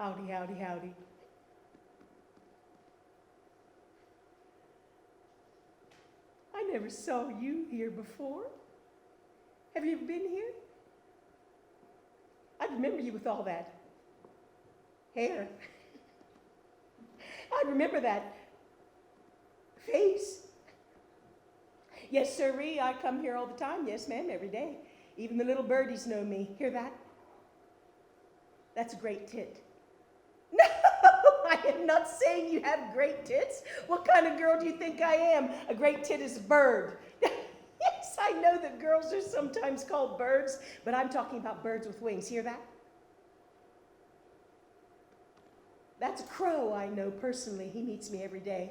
Howdy, howdy, howdy. I never saw you here before. Have you ever been here? I remember you with all that hair. I remember that face. Yes, sirree, I come here all the time. Yes, ma'am, every day. Even the little birdies know me. Hear that? That's a great tit. No, I am not saying you have great tits. What kind of girl do you think I am? A great tit is a bird. Yes, I know that girls are sometimes called birds, but I'm talking about birds with wings. Hear that? That's a crow I know personally. He meets me every day.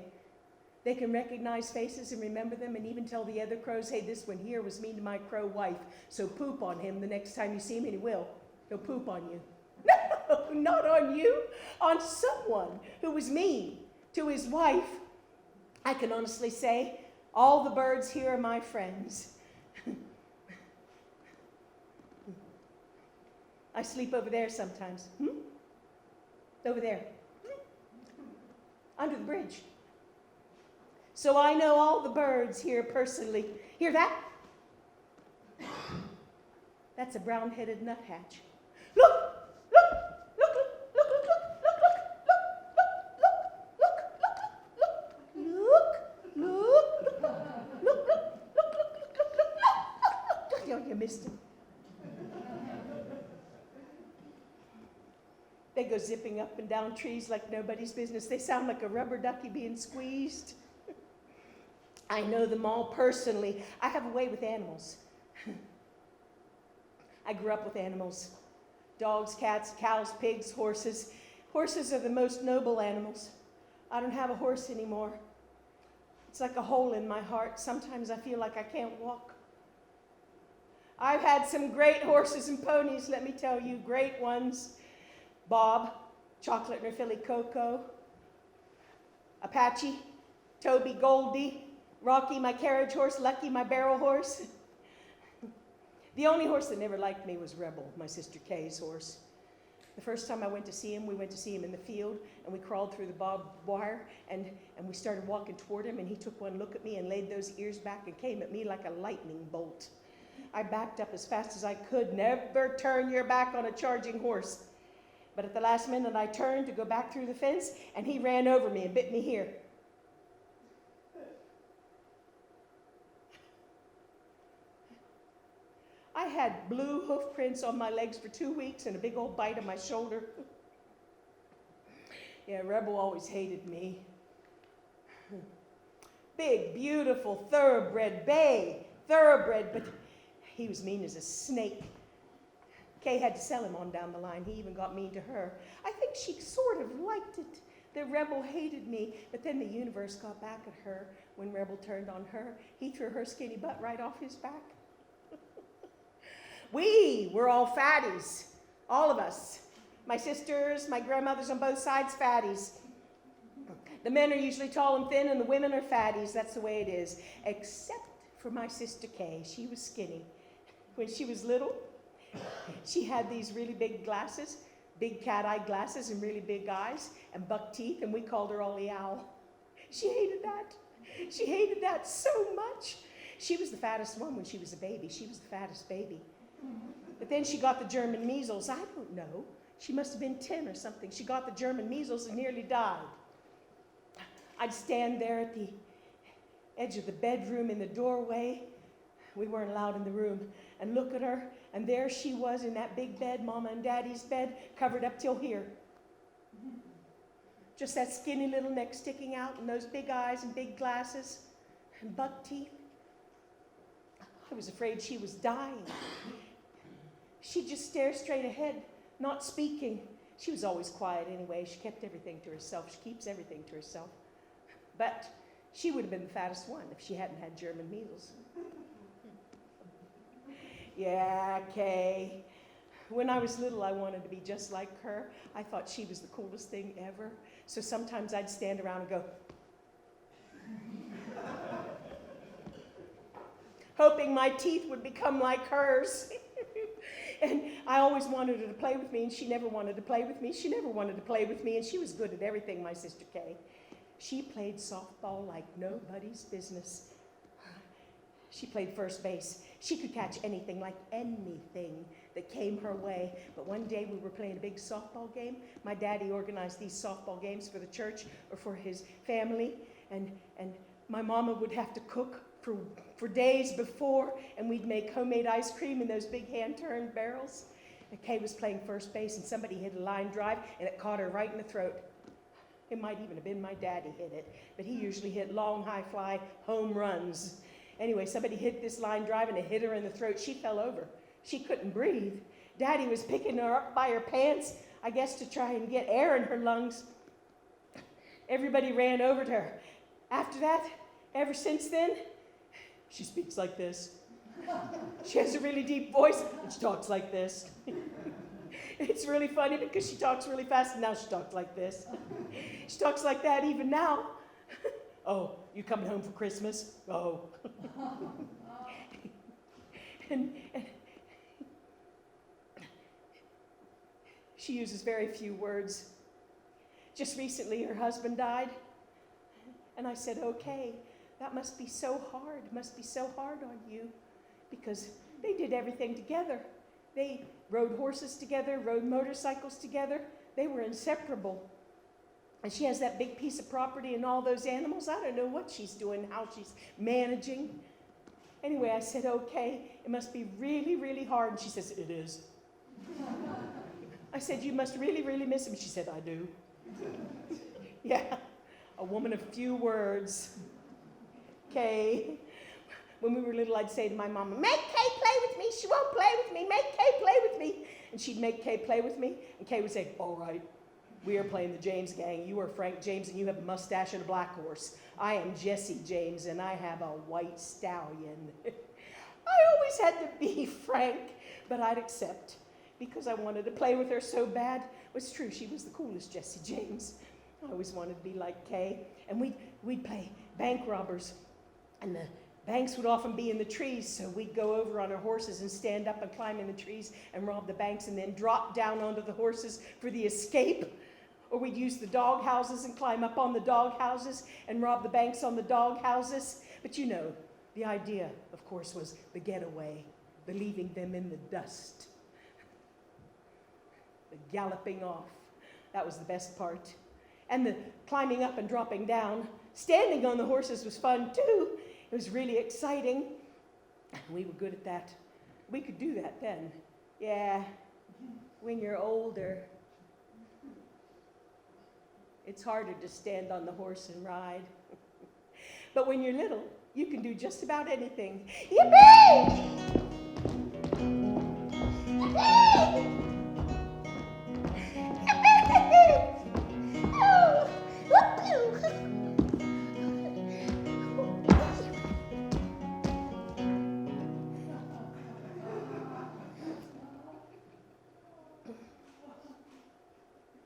They can recognize faces and remember them and even tell the other crows, hey, this one here was mean to my crow wife, so poop on him the next time you see him, and he will. He'll poop on you. No, not on you, on someone who was mean to his wife. I can honestly say, all the birds here are my friends. I sleep over there sometimes. Over there. Under the bridge. So I know all the birds here personally. Hear that? That's a brown-headed nuthatch. Look! You missed him. They go zipping up and down trees like nobody's business. They sound like a rubber ducky being squeezed. I know them all personally. I have a way with animals. I grew up with animals. Dogs, cats, cows, pigs, horses. Horses are the most noble animals. I don't have a horse anymore. It's like a hole in my heart. Sometimes I feel like I can't walk. I've had some great horses and ponies, let me tell you, great ones. Bob, Chocolate and her filly Coco, Apache, Toby, Goldie, Rocky, my carriage horse, Lucky, my barrel horse. The only horse that never liked me was Rebel, my sister Kay's horse. The first time I went to see him, we went to see him in the field, and we crawled through the barbed wire, and we started walking toward him, and he took one look at me and laid those ears back and came at me like a lightning bolt. I backed up as fast as I could. Never turn your back on a charging horse. But at the last minute, I turned to go back through the fence, and he ran over me and bit me here. I had blue hoof prints on my legs for 2 weeks and a big old bite on my shoulder. Yeah, Rebel always hated me. Big, beautiful, thoroughbred bay, but he was mean as a snake. Kay had to sell him on down the line. He even got mean to her. I think she sort of liked it. The Rebel hated me, but then the universe got back at her when Rebel turned on her. He threw her skinny butt right off his back. We were all fatties, all of us. My sisters, my grandmothers on both sides, fatties. The men are usually tall and thin, and the women are fatties. That's the way it is. Except for my sister Kay. She was skinny. When she was little, she had these really big glasses, big cat-eye glasses and really big eyes and buck teeth, and we called her Ollie Owl. She hated that. She hated that so much. She was the fattest one when she was a baby. She was the fattest baby. But then she got the German measles. I don't know. She must have been 10 or something. She got the German measles and nearly died. I'd stand there at the edge of the bedroom in the doorway. We weren't allowed in the room. And look at her. And there she was in that big bed, Mama and Daddy's bed, covered up till here. Just that skinny little neck sticking out and those big eyes and big glasses and buck teeth. I was afraid she was dying. She'd just stare straight ahead, not speaking. She was always quiet anyway. She kept everything to herself. She keeps everything to herself. But she would have been the fattest one if she hadn't had German measles. Yeah, Kay. When I was little, I wanted to be just like her. I thought she was the coolest thing ever. So sometimes I'd stand around and go, hoping my teeth would become like hers. And I always wanted her to play with me, and she never wanted to play with me. She never wanted to play with me, and she was good at everything, my sister Kay. She played softball like nobody's business. She played first base. She could catch anything, like anything that came her way. But one day we were playing a big softball game. My daddy organized these softball games for the church or for his family. And my mama would have to cook for days before, and we'd make homemade ice cream in those big hand-turned barrels. And Kay was playing first base, and somebody hit a line drive, and it caught her right in the throat. It might even have been my daddy hit it, but he usually hit long, high-fly home runs. Anyway, somebody hit this line drive, and it hit her in the throat. She fell over. She couldn't breathe. Daddy was picking her up by her pants, I guess to try and get air in her lungs. Everybody ran over to her. After that, ever since then, she speaks like this. She has a really deep voice, and she talks like this. It's really funny because she talks really fast, and now she talks like this. She talks like that even now. Oh, you coming home for Christmas? Oh. and she uses very few words. Just recently, her husband died. And I said, okay, that must be so hard. Must be so hard on you. Because they did everything together. They rode horses together, rode motorcycles together. They were inseparable. And she has that big piece of property and all those animals. I don't know what she's doing, how she's managing. Anyway, I said, okay, it must be really, really hard. And she says, it is. I said, you must really, really miss him. She said, I do. Yeah, a woman of few words. Kay. When we were little, I'd say to my mama, make Kay play with me. She won't play with me. Make Kay play with me. And she'd make Kay play with me. And Kay would say, all right. We are playing the James gang. You are Frank James, and you have a mustache and a black horse. I am Jesse James, and I have a white stallion. I always had to be Frank, but I'd accept because I wanted to play with her so bad. It was true. She was the coolest Jesse James. I always wanted to be like Kay. And we'd play bank robbers, and the banks would often be in the trees, so we'd go over on our horses and stand up and climb in the trees and rob the banks and then drop down onto the horses for the escape. Or we'd use the dog houses and climb up on the dog houses and rob the banks on the dog houses. But you know, the idea, of course, was the getaway, the leaving them in the dust, the galloping off. That was the best part. And the climbing up and dropping down. Standing on the horses was fun too. It was really exciting. We were good at that. We could do that then. Yeah, when you're older. It's harder to stand on the horse and ride. But when you're little, you can do just about anything. Yippee! Yippee! Yippee! Oh, whoop-oo.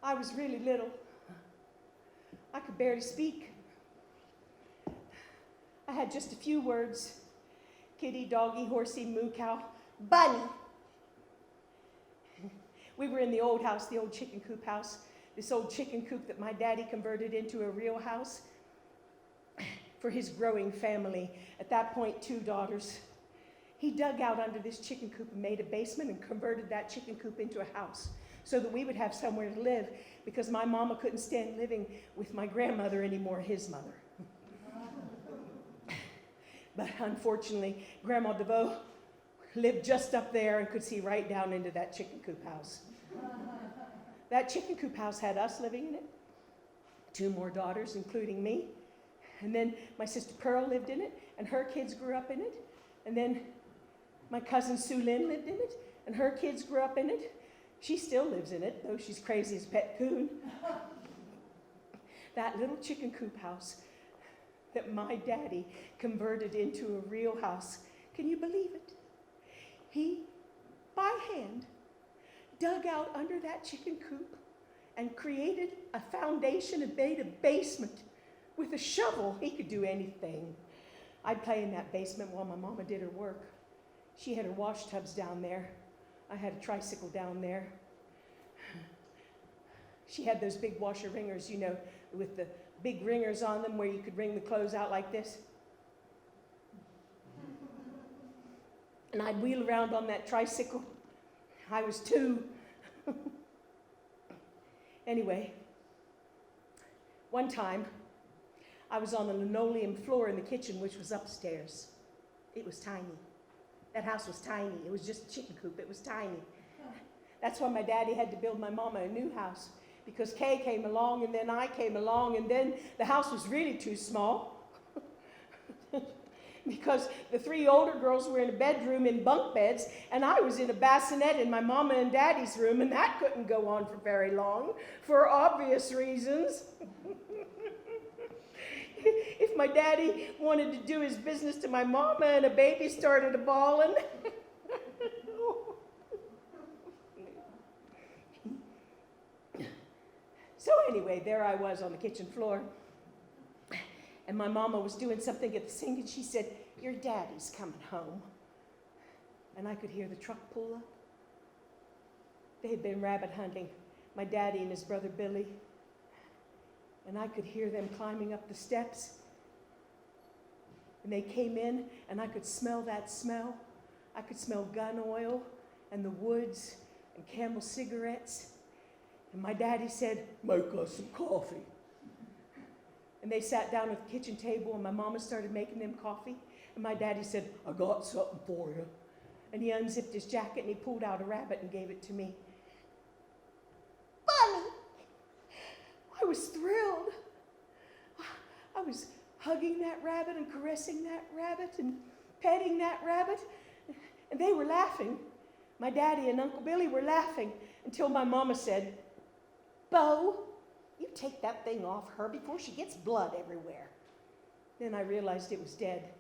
I was really little. I could barely speak. I had just a few words. Kitty, doggy, horsey, moo, cow, bunny. We were in the old house, the old chicken coop house, this old chicken coop that my daddy converted into a real house for his growing family. At that point, 2 daughters. He dug out under this chicken coop and made a basement and converted that chicken coop into a house so that we would have somewhere to live, because my mama couldn't stand living with my grandmother anymore, his mother. But unfortunately, Grandma DeVoe lived just up there and could see right down into that chicken coop house. That chicken coop house had us living in it, 2 more daughters, including me. And then my sister Pearl lived in it, and her kids grew up in it. And then my cousin Sue Lynn lived in it, and her kids grew up in it. She still lives in it, though she's crazy as a pet coon. That little chicken coop house that my daddy converted into a real house. Can you believe it? He, by hand, dug out under that chicken coop and created a foundation and made a basement with a shovel. He could do anything. I'd play in that basement while my mama did her work. She had her wash tubs down there. I had a tricycle down there. She had those big washer wringers, you know, with the big ringers on them where you could wring the clothes out like this. And I'd wheel around on that tricycle. I was 2. Anyway, one time, I was on the linoleum floor in the kitchen, which was upstairs. It was tiny. That house was tiny. It was just a chicken coop. It was tiny. That's why my daddy had to build my mama a new house, because Kay came along, and then I came along, and then the house was really too small. Because the 3 older girls were in a bedroom in bunk beds, and I was in a bassinet in my mama and daddy's room, and that couldn't go on for very long, for obvious reasons. If my daddy wanted to do his business to my mama and a baby started a-bawling. So anyway, there I was on the kitchen floor. And my mama was doing something at the sink, and she said, "Your daddy's coming home." And I could hear the truck pull up. They had been rabbit hunting, my daddy and his brother Billy. And I could hear them climbing up the steps. And they came in, and I could smell that smell. I could smell gun oil and the woods and Camel cigarettes. And my daddy said, "Make us some coffee." And they sat down at the kitchen table, and my mama started making them coffee. And my daddy said, "I got something for you." And he unzipped his jacket, and he pulled out a rabbit and gave it to me. Mommy! I was thrilled. I was hugging that rabbit and caressing that rabbit and petting that rabbit. And they were laughing. My daddy and Uncle Billy were laughing until my mama said, "Bo, you take that thing off her before she gets blood everywhere." Then I realized it was dead.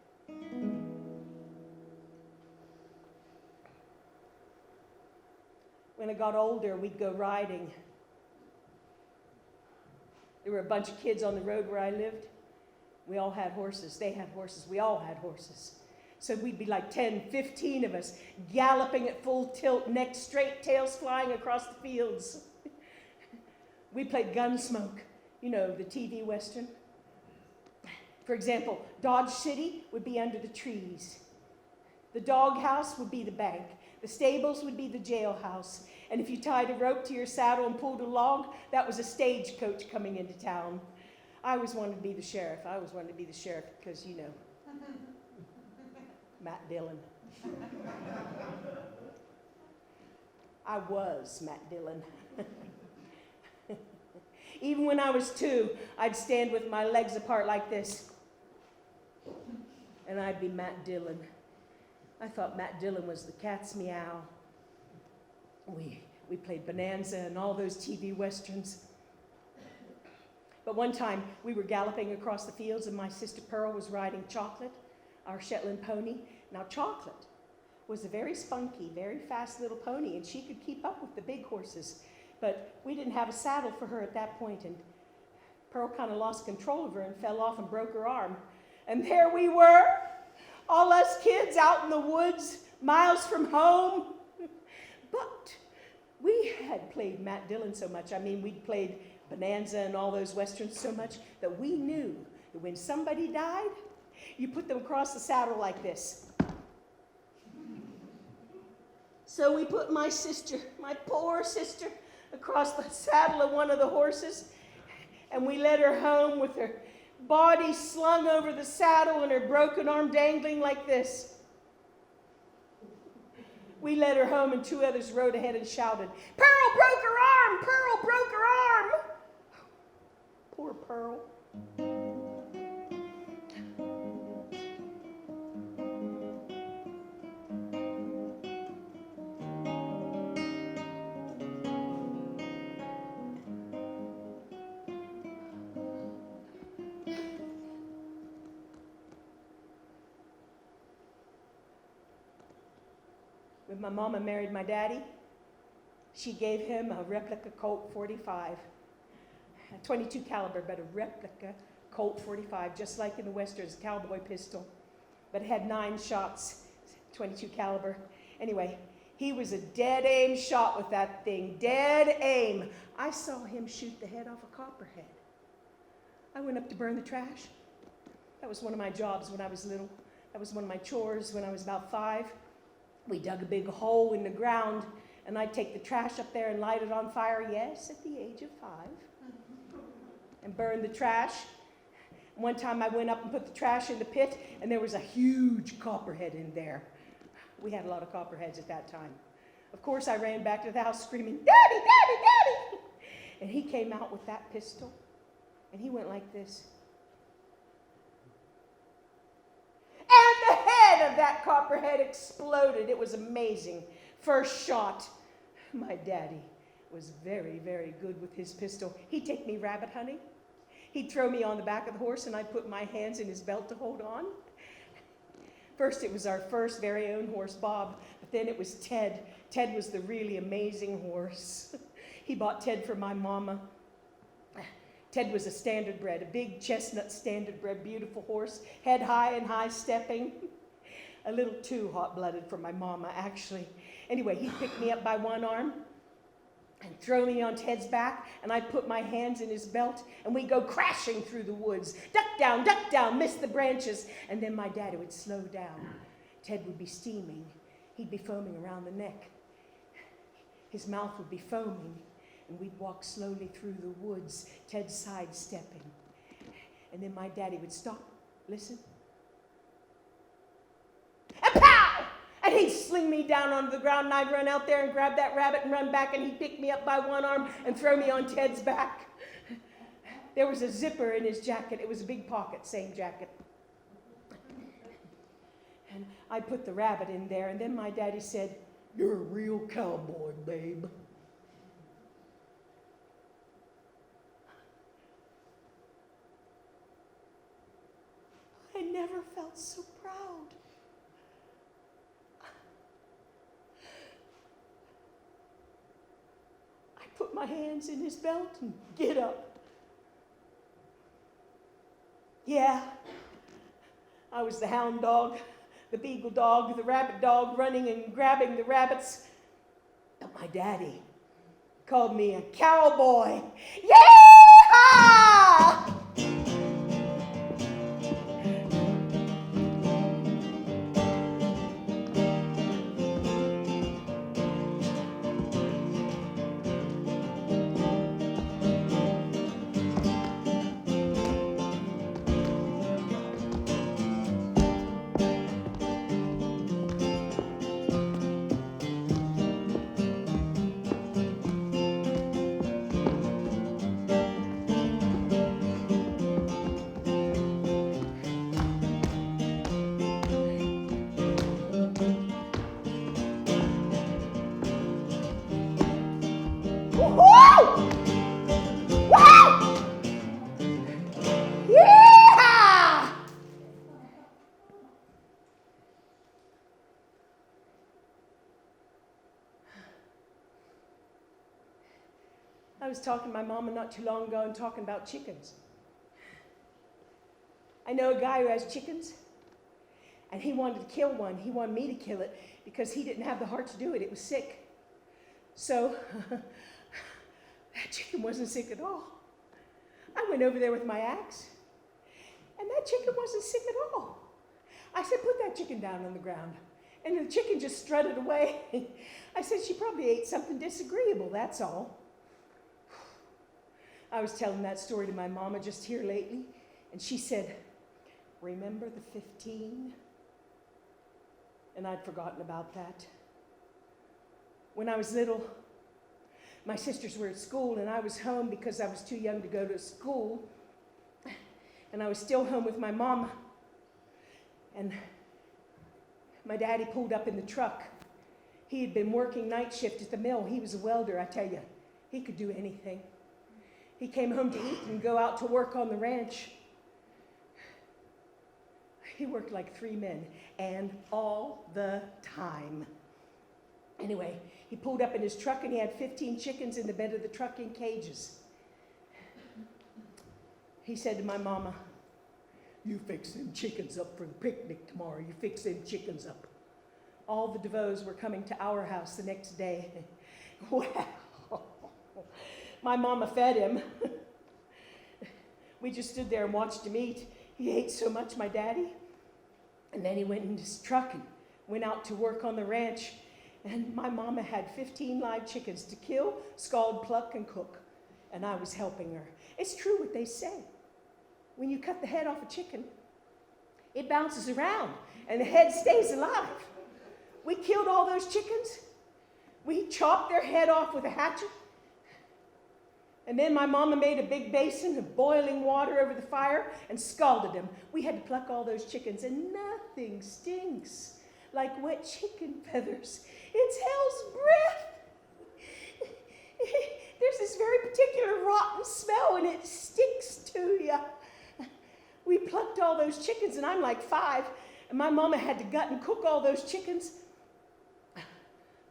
When I got older, we'd go riding. There were a bunch of kids on the road where I lived. We all had horses. They had horses. We all had horses. So we'd be like 10, 15 of us galloping at full tilt, necks straight, tails flying across the fields. We played Gunsmoke, you know, the TV Western. For example, Dodge City would be under the trees. The doghouse would be the bank. The stables would be the jailhouse. And if you tied a rope to your saddle and pulled a log, that was a stagecoach coming into town. I always wanted to be the sheriff. I always wanted to be the sheriff because, you know, Matt Dillon. I was Matt Dillon. Even when I was 2, I'd stand with my legs apart like this. And I'd be Matt Dillon. I thought Matt Dillon was the cat's meow. We played Bonanza and all those TV Westerns. But one time, we were galloping across the fields, and my sister Pearl was riding Chocolate, our Shetland pony. Now, Chocolate was a very spunky, very fast little pony, and she could keep up with the big horses. But we didn't have a saddle for her at that point, and Pearl kind of lost control of her and fell off and broke her arm. And there we were, all us kids out in the woods, miles from home. But we had played Matt Dillon so much. I mean, we'd played Bonanza and all those Westerns so much that we knew that when somebody died, you put them across the saddle like this. So we put my sister, my poor sister, across the saddle of one of the horses, and we led her home with her body slung over the saddle and her broken arm dangling like this. We led her home, and 2 others rode ahead and shouted, "Pearl broke her arm! Pearl broke her arm!" Poor Pearl. When my mama married my daddy, she gave him a replica Colt 45, a 22 caliber, but a replica Colt 45, just like in the Westerns, Cowboy pistol, but it had 9 shots, 22 caliber. Anyway, He was a dead aim shot with that thing. Dead aim. I saw him shoot the head off a copperhead. I went up to burn the trash. That was one of my jobs when I was little. That was one of my chores when I was about 5. We dug a big hole in the ground, and I'd take the trash up there and light it on fire, yes, at the age of 5, and burn the trash. One time I went up and put the trash in the pit, and there was a huge copperhead in there. We had a lot of copperheads at that time. Of course, I ran back to the house screaming, "Daddy, Daddy, Daddy!" And he came out with that pistol, and he went like this. And the head of that copperhead exploded. It was amazing. First shot. My daddy was very, very good with his pistol. He'd take me rabbit hunting. He'd throw me on the back of the horse, and I'd put my hands in his belt to hold on. First, it was our first very own horse, Bob, but then it was Ted. Ted was the really amazing horse. He bought Ted for my mama. Ted was a standardbred, a big chestnut standardbred, beautiful horse, head high and high stepping. A little too hot-blooded for my mama, actually. Anyway, he'd pick me up by one arm and throw me on Ted's back, and I'd put my hands in his belt, and we'd go crashing through the woods. Duck down, miss the branches. And then my daddy would slow down. Ted would be steaming. He'd be foaming around the neck. His mouth would be foaming, and we'd walk slowly through the woods, Ted sidestepping. And then my daddy would stop, listen, and pow! And he'd sling me down onto the ground, and I'd run out there and grab that rabbit and run back, and he'd pick me up by one arm and throw me on Ted's back. There was a zipper in his jacket. It was a big pocket, same jacket. And I put the rabbit in there, and then my daddy said, "You're a real cowboy, babe." I never felt so proud. I put my hands in his belt and get up. Yeah, I was the hound dog, the beagle dog, the rabbit dog, running and grabbing the rabbits. But my daddy called me a cowboy. Yeehaw! I was talking to my mama not too long ago and talking about chickens. I know a guy who has chickens, and he wanted to kill one. He wanted me to kill it because he didn't have the heart to do it. It was sick. So that chicken wasn't sick at all. I went over there with my axe, and that chicken wasn't sick at all. I said, "Put that chicken down on the ground." And the chicken just strutted away. I said, "She probably ate something disagreeable, that's all." I was telling that story to my mama just here lately, and she said, "Remember the 15? And I'd forgotten about that. When I was little, my sisters were at school, and I was home because I was too young to go to school. And I was still home with my mama. And my daddy pulled up in the truck. He had been working night shift at the mill. He was a welder, I tell you. He could do anything. He came home to eat and go out to work on the ranch. He worked like 3 men, and all the time. Anyway, he pulled up in his truck, and he had 15 chickens in the bed of the truck in cages. He said to my mama, "You fix them chickens up for the picnic tomorrow. You fix them chickens up." all the DeVoes were coming to our house the next day. Well, my mama fed him. We just stood there and watched him eat. He ate so much, my daddy. And then he went in his truck and went out to work on the ranch. And my mama had 15 live chickens to kill, scald, pluck, and cook. And I was helping her. It's true what they say. When you cut the head off a chicken, it bounces around and the head stays alive. We killed all those chickens. We chopped their head off with a hatchet. And then my mama made a big basin of boiling water over the fire and scalded them. We had to pluck all those chickens, and nothing stinks like wet chicken feathers. It's hell's breath. There's this very particular rotten smell, and it sticks to you. We plucked all those chickens, and I'm like 5, and my mama had to gut and cook all those chickens.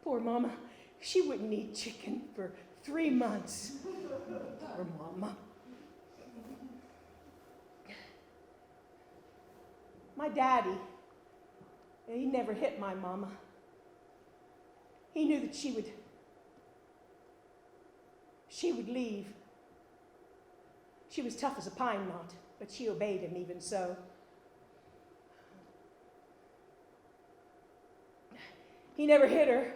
Poor mama, she wouldn't eat chicken for 3 months. Poor mama. My daddy, he never hit my mama. He knew that she would leave. She was tough as a pine knot, but she obeyed him even so. He never hit her,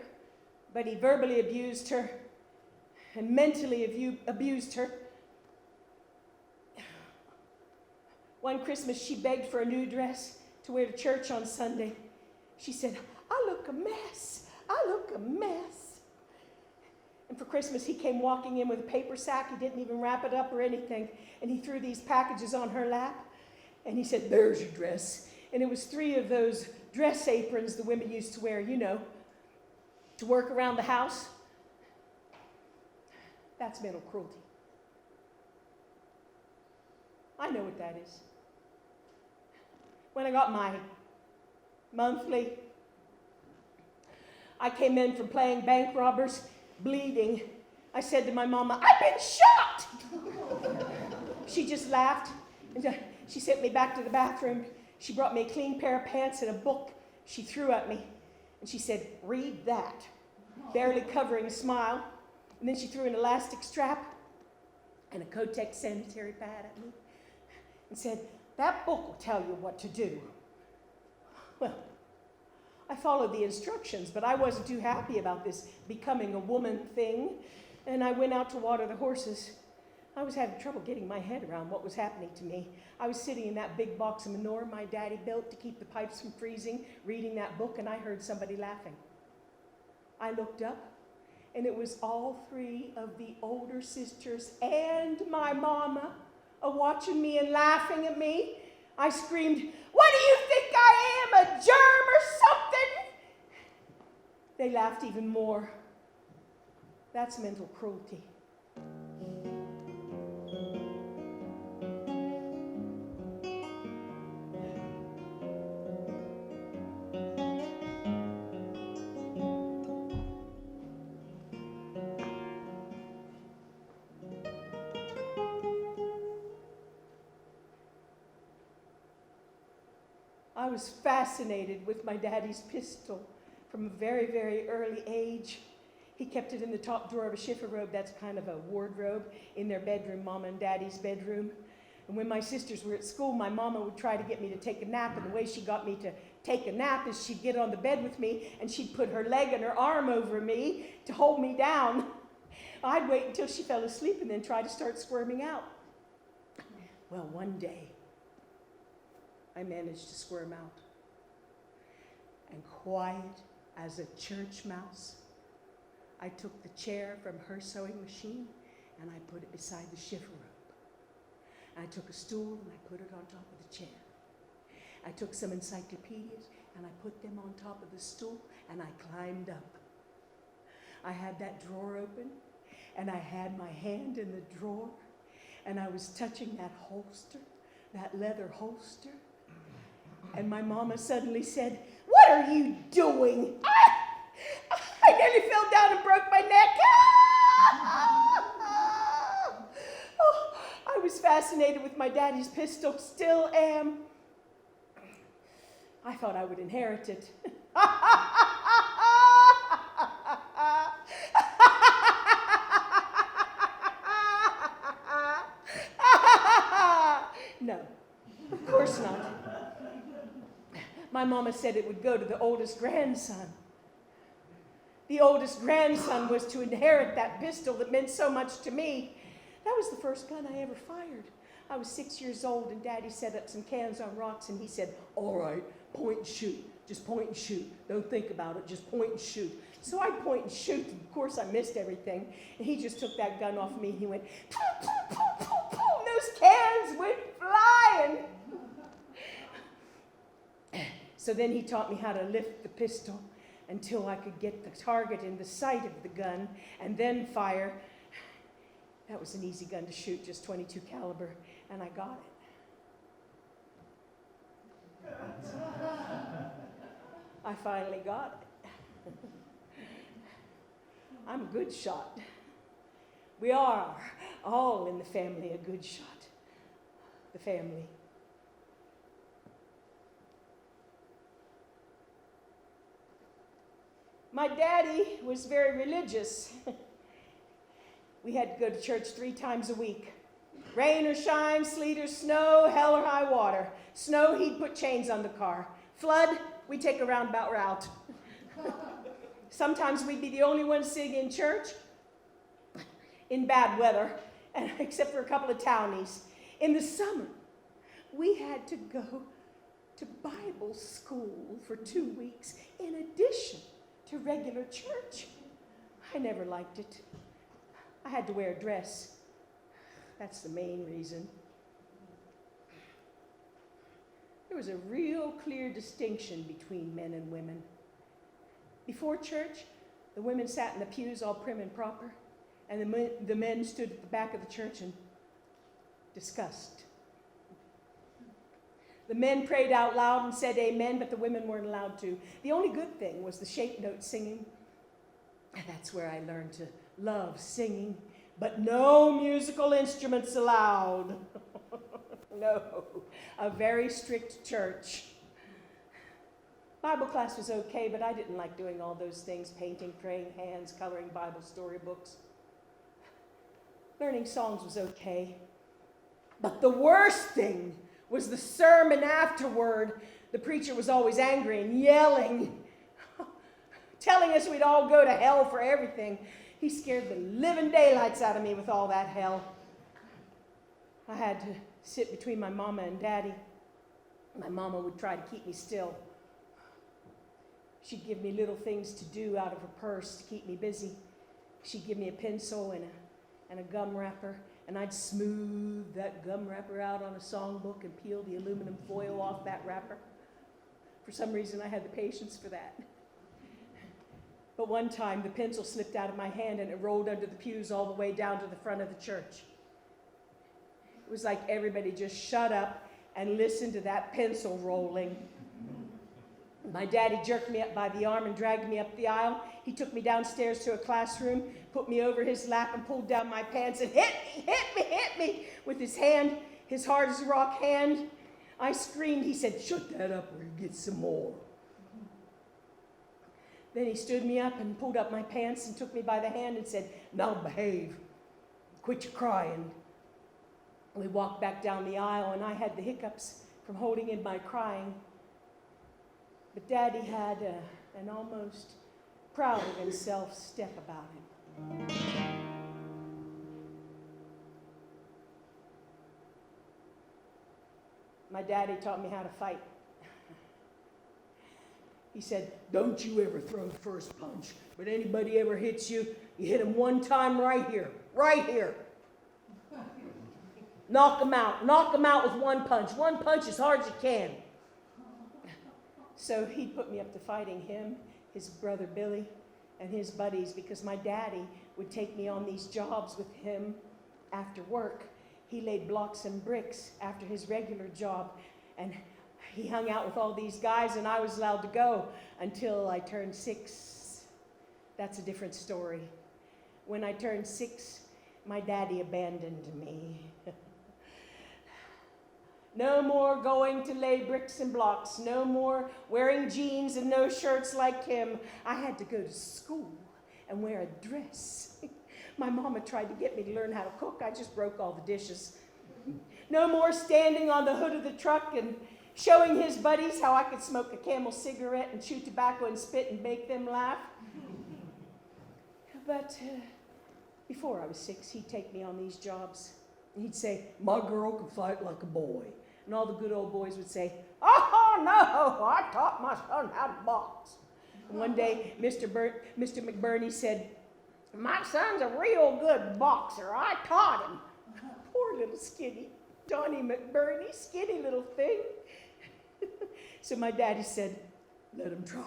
but he verbally abused her and mentally abused her. One Christmas, she begged for a new dress to wear to church on Sunday. She said, "I look a mess. I look a mess." And for Christmas, he came walking in with a paper sack. He didn't even wrap it up or anything. And he threw these packages on her lap. And he said, "There's your dress." And it was 3 of those dress aprons the women used to wear, you know, to work around the house. That's mental cruelty. I know what that is. When I got my monthly, I came in from playing bank robbers, bleeding. I said to my mama, "I've been shot!" She just laughed, and she sent me back to the bathroom. She brought me a clean pair of pants and a book she threw at me, and she said, "Read that," barely covering a smile. And then she threw an elastic strap and a Kontakt sanitary pad at me and said, "That book will tell you what to do." Well, I followed the instructions, but I wasn't too happy about this becoming a woman thing, and I went out to water the horses. I was having trouble getting my head around what was happening to me. I was sitting in that big box of manure my daddy built to keep the pipes from freezing, reading that book, and I heard somebody laughing. I looked up, and it was all 3 of the older sisters and my mama watching me and laughing at me. I screamed, "What do you think I am, a germ or something?" They laughed even more. That's mental cruelty. I was fascinated with my daddy's pistol from a very, very early age. He kept it in the top drawer of a chiffon robe. That's kind of a wardrobe in their bedroom, Mama and Daddy's bedroom. And when my sisters were at school, my mama would try to get me to take a nap. And the way she got me to take a nap is she'd get on the bed with me and she'd put her leg and her arm over me to hold me down. I'd wait until she fell asleep and then try to start squirming out. Well, one day, I managed to squirm out. And quiet as a church mouse, I took the chair from her sewing machine and I put it beside the chiffon robe. I took a stool and I put it on top of the chair. I took some encyclopedias and I put them on top of the stool and I climbed up. I had that drawer open and I had my hand in the drawer and I was touching that holster, that leather holster. And my mama suddenly said, "What are you doing?" I nearly fell down and broke my neck. Oh, I was fascinated with my daddy's pistol, still am. I thought I would inherit it. mama said it would go to the oldest grandson. The oldest grandson was to inherit that pistol that meant so much to me. That was the first gun I ever fired. I was 6 years old, and Daddy set up some cans on rocks, and he said, all right, point and shoot. Just point and shoot. Don't think about it. Just point and shoot. So I point and shoot, and of course I missed everything. And he just took that gun off of me, and he went, poof, poof, poof, poof, poof, and those cans went flying. So then he taught me how to lift the pistol until I could get the target in the sight of the gun, and then fire. That was an easy gun to shoot, just 22 caliber, and I got it. I finally got it. I'm a good shot. We are all in the family a good shot. The family. My daddy was very religious. We had to go to church 3 times a week. Rain or shine, sleet or snow, hell or high water. Snow, he'd put chains on the car. Flood, we'd take a roundabout route. Sometimes we'd be the only ones sitting in church in bad weather, except for a couple of townies. In the summer, we had to go to Bible school for 2 weeks in addition to regular church. I never liked it. I had to wear a dress. That's the main reason. There was a real clear distinction between men and women. Before church, the women sat in the pews all prim and proper, and the men stood at the back of the church and discussed. The men prayed out loud and said amen, but the women weren't allowed to. The only good thing was the shape note singing. And that's where I learned to love singing, but no musical instruments allowed. No, a very strict church. Bible class was okay, but I didn't like doing all those things, painting, praying hands, coloring Bible storybooks. Learning songs was okay. But the worst thing was the sermon afterward. The preacher was always angry and yelling, telling us we'd all go to hell for everything. He scared the living daylights out of me with all that hell. I had to sit between my mama and daddy. My mama would try to keep me still. She'd give me little things to do out of her purse to keep me busy. She'd give me a pencil and a gum wrapper, and I'd smooth that gum wrapper out on a songbook and peel the aluminum foil off that wrapper. For some reason, I had the patience for that. But one time, the pencil slipped out of my hand and it rolled under the pews all the way down to the front of the church. It was like everybody just shut up and listened to that pencil rolling. My daddy jerked me up by the arm and dragged me up the aisle. He took me downstairs to a classroom, put me over his lap and pulled down my pants and hit me with his hand, his hard as a rock hand. I screamed. He said, "Shut that up or you get some more." Then he stood me up and pulled up my pants and took me by the hand and said, "Now behave. Quit your crying." We walked back down the aisle, and I had the hiccups from holding in my crying. But Daddy had an almost proud of himself step about him. My daddy taught me how to fight. He said, "Don't you ever throw the first punch, but anybody ever hits you, you hit him one time right here. Knock him out with one punch as hard as you can." So he'd put me up to fighting him, his brother Billy, and his buddies, because my daddy would take me on these jobs with him after work. He laid blocks and bricks after his regular job, and he hung out with all these guys, and I was allowed to go until I turned 6. That's a different story. When I turned 6, my daddy abandoned me. No more going to lay bricks and blocks. No more wearing jeans and no shirts like him. I had to go to school and wear a dress. My mama tried to get me to learn how to cook. I just broke all the dishes. No more standing on the hood of the truck and showing his buddies how I could smoke a Camel cigarette and chew tobacco and spit and make them laugh. But before I was 6, he'd take me on these jobs. And he'd say, my girl can fight like a boy. And all the good old boys would say, oh, no, I taught my son how to box. And one day, Mr. McBurney said, my son's a real good boxer. I taught him. Poor little skinny Donnie McBurney, skinny little thing. So my daddy said, let him try.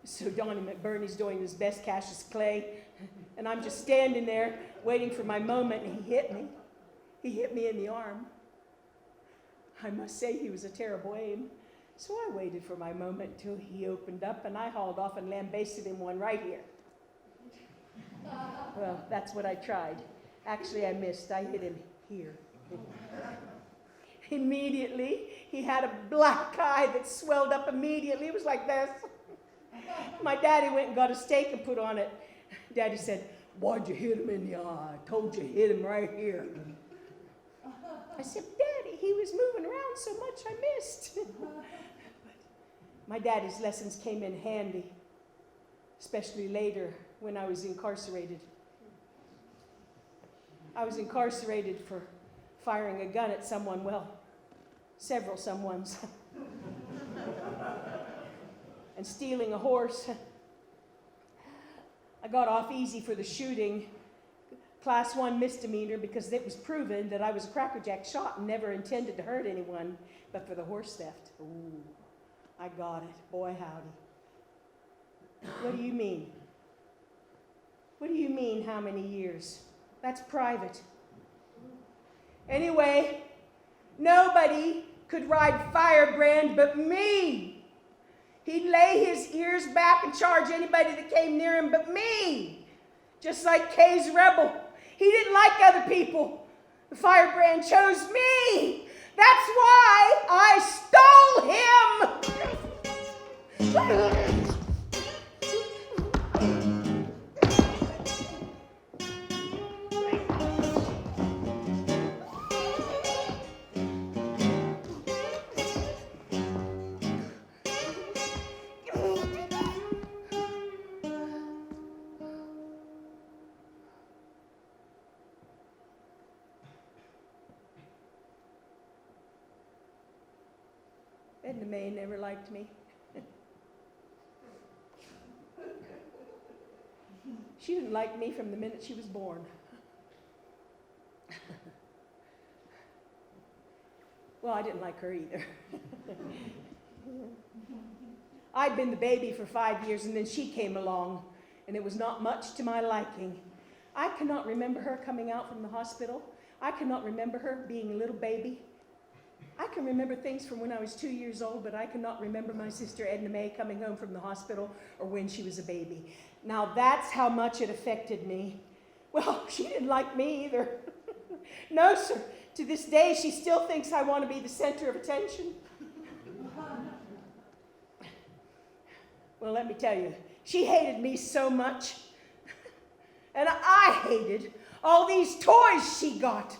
So Donnie McBurney's doing his best Cassius Clay, and I'm just standing there waiting for my moment, and he hit me. He hit me in the arm. I must say he was a terrible aim. So I waited for my moment till he opened up, and I hauled off and lambasted him one right here. Well, that's what I tried. Actually, I missed. I hit him here. Immediately, he had a black eye that swelled up immediately. It was like this. My daddy went and got a steak and put on it. Daddy said, why'd you hit him in the eye? I told you hit him right here. I said, Daddy, he was moving around so much I missed. But my daddy's lessons came in handy, especially later when I was incarcerated. I was incarcerated for firing a gun at someone, well, several someones. And stealing a horse. I got off easy for the shooting, class 1 misdemeanor, because it was proven that I was a crackerjack shot and never intended to hurt anyone. But for the horse theft, ooh, I got it. Boy, howdy. What do you mean? What do you mean, how many years? That's private. Anyway, nobody could ride Firebrand but me. He'd lay his ears back and charge anybody that came near him but me. Just like Kay's rebel. He didn't like other people. The Firebrand chose me. That's why I stole him. Edna May never liked me. She didn't like me from the minute she was born. Well, I didn't like her either. I'd been the baby for 5 years, and then she came along, and it was not much to my liking. I cannot remember her coming out from the hospital. I cannot remember her being a little baby. I can remember things from when I was 2 years old, but I cannot remember my sister Edna May coming home from the hospital or when she was a baby. Now that's how much it affected me. Well, she didn't like me either. No, sir. To this day, she still thinks I want to be the center of attention. Well, let me tell you, she hated me so much. And I hated all these toys she got.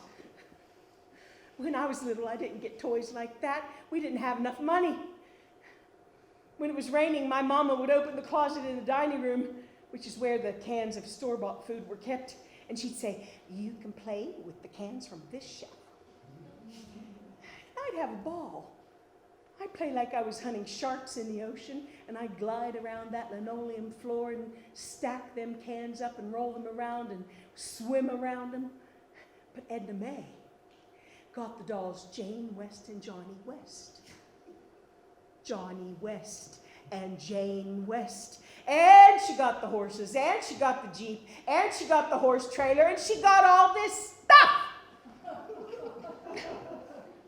When I was little, I didn't get toys like that. We didn't have enough money. When it was raining, my mama would open the closet in the dining room, which is where the cans of store-bought food were kept, and she'd say, you can play with the cans from this shelf. I'd have a ball. I'd play like I was hunting sharks in the ocean, and I'd glide around that linoleum floor and stack them cans up and roll them around and swim around them. But Edna May got the dolls Jane West and Johnny West. Johnny West and Jane West. And she got the horses, and she got the Jeep, and she got the horse trailer, and she got all this stuff.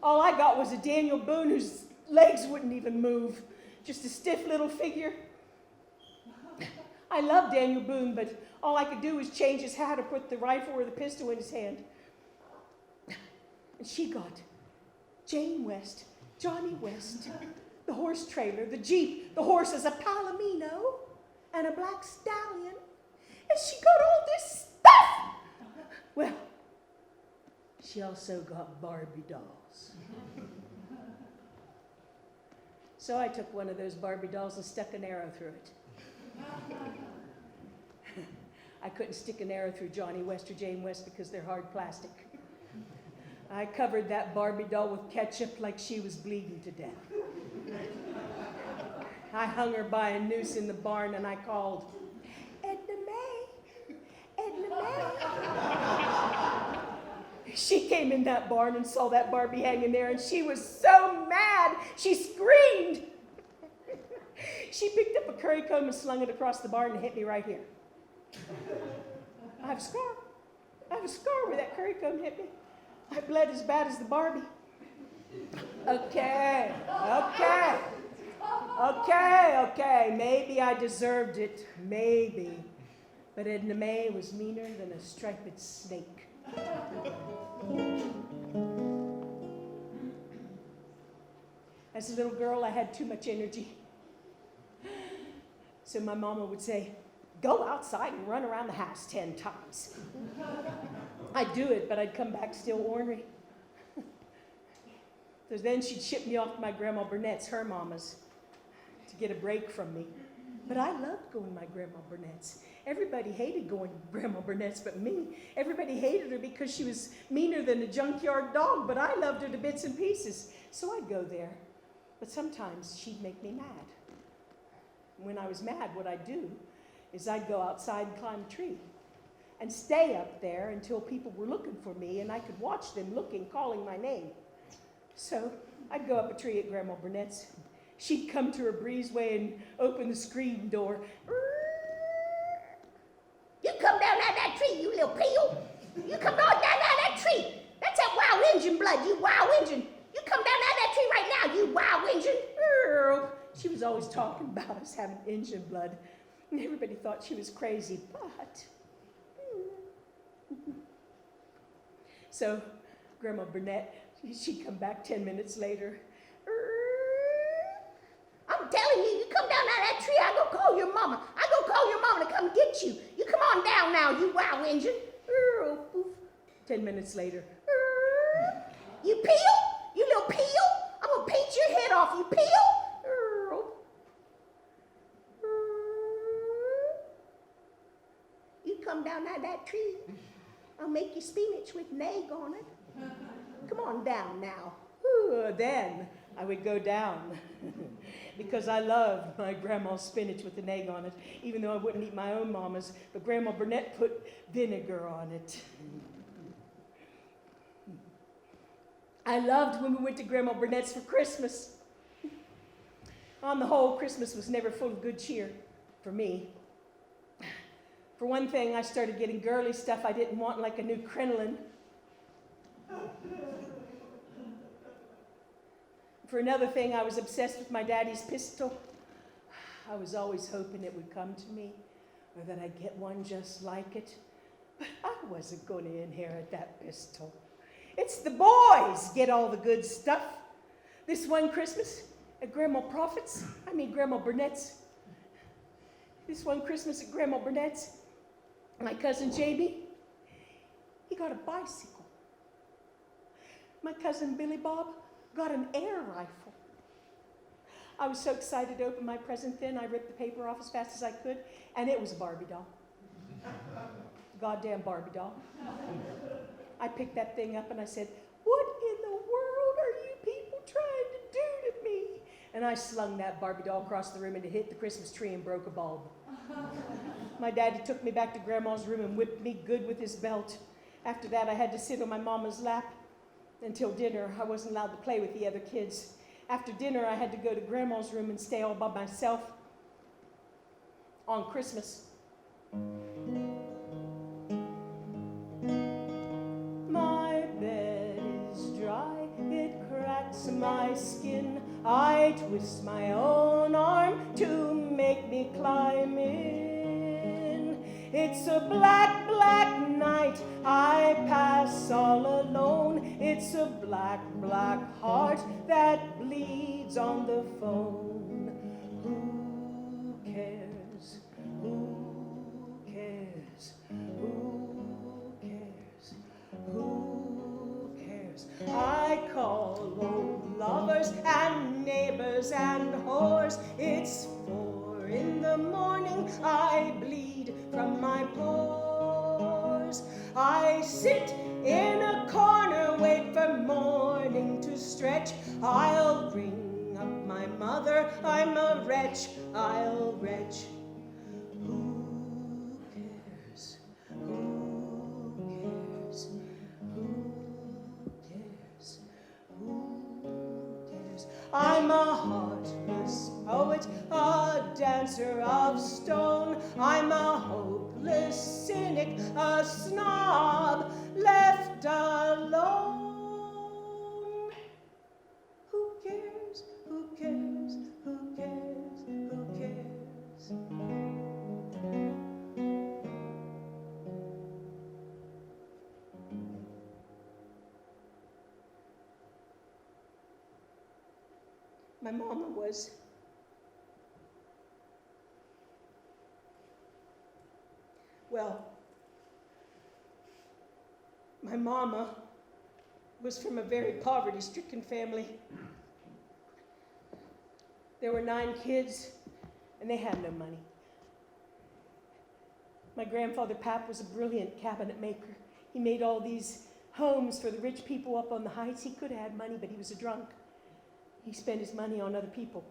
All I got was a Daniel Boone whose legs wouldn't even move. Just a stiff little figure. I love Daniel Boone, but all I could do was change his hat or put the rifle or the pistol in his hand. And she got Jane West, Johnny West, the horse trailer, the Jeep, the horses, a Palomino, and a black stallion. And she got all this stuff. Well, she also got Barbie dolls. So I took one of those Barbie dolls and stuck an arrow through it. I couldn't stick an arrow through Johnny West or Jane West because they're hard plastic. I covered that Barbie doll with ketchup like she was bleeding to death. I hung her by a noose in the barn and I called, Edna May, Edna May. She came in that barn and saw that Barbie hanging there and she was so mad, she screamed. She picked up a curry comb and slung it across the barn and hit me right here. I have a scar. I have a scar where that curry comb hit me. I bled as bad as the Barbie. Okay. Maybe I deserved it. Maybe. But Edna May was meaner than a striped snake. As a little girl, I had too much energy. So my mama would say, go outside and run around the house 10 times. I'd do it, but I'd come back still ornery. So then she'd ship me off to my Grandma Burnett's, her mama's, to get a break from me. But I loved going to my Grandma Burnett's. Everybody hated going to Grandma Burnett's but me. Everybody hated her because she was meaner than a junkyard dog, but I loved her to bits and pieces. So I'd go there. But sometimes she'd make me mad. When I was mad, what I'd do is I'd go outside and climb a tree and stay up there until people were looking for me and I could watch them looking, calling my name. So I'd go up a tree at Grandma Burnett's. She'd come to her breezeway and open the screen door. You come down out of that tree, you little peel. You come down out of that tree. That's that wild Injun blood, you wild Injun. You come down out of that tree right now, you wild Injun. She was always talking about us having Injun blood. And everybody thought she was crazy, but... So Grandma Burnett, she'd come back 10 minutes later. I'm telling you, you come down out of that tree, I go call your mama. I go call your mama to come get you. You come on down now, you wild Injun. 10 minutes later. You peel? You little peel? I'm gonna paint your head off, you peel? You come down out of that tree, I'll make you spinach with an egg on it. Come on down now. Then I would go down because I loved my grandma's spinach with an egg on it, even though I wouldn't eat my own mama's, but Grandma Burnett put vinegar on it. I loved when we went to Grandma Burnett's for Christmas. On the whole, Christmas was never full of good cheer for me. For one thing, I started getting girly stuff I didn't want, like a new crinoline. For another thing, I was obsessed with my daddy's pistol. I was always hoping it would come to me, or that I'd get one just like it. But I wasn't going to inherit that pistol. It's the boys get all the good stuff. This one Christmas at Grandma Burnett's. This one Christmas at Grandma Burnett's, my cousin Jamie, he got a bicycle. My cousin Billy Bob got an air rifle. I was so excited to open my present then, I ripped the paper off as fast as I could, and it was a Barbie doll. Goddamn Barbie doll. I picked that thing up and I said, what in the world are you people trying to do to me? And I slung that Barbie doll across the room and it hit the Christmas tree and broke a bulb. My daddy took me back to Grandma's room and whipped me good with his belt. After that, I had to sit on my mama's lap until dinner. I wasn't allowed to play with the other kids. After dinner, I had to go to Grandma's room and stay all by myself on Christmas. My bed is dry, it cracks my skin. I twist my own arm to make me climb in. It's a black, black night, I pass all alone. It's a black, black heart that bleeds on the phone. Who cares? Who cares? Who cares? Who lovers and neighbors and whores. It's 4 in the morning, I bleed from my pores. I sit in a corner, wait for morning to stretch. I'll ring up my mother, I'm a wretch, I'll retch. Who cares? Who cares? Who cares? Who cares? I'm a heartless poet, a dancer of stone. I'm a hopeless cynic, a snob, left alone. Who cares? Who cares? Who cares? Who cares? My mama was my mama was from a very poverty-stricken family. There were 9 kids, and they had no money. My grandfather, Pap, was a brilliant cabinet maker. He made all these homes for the rich people up on the heights. He could have had money, but he was a drunk. He spent his money on other people.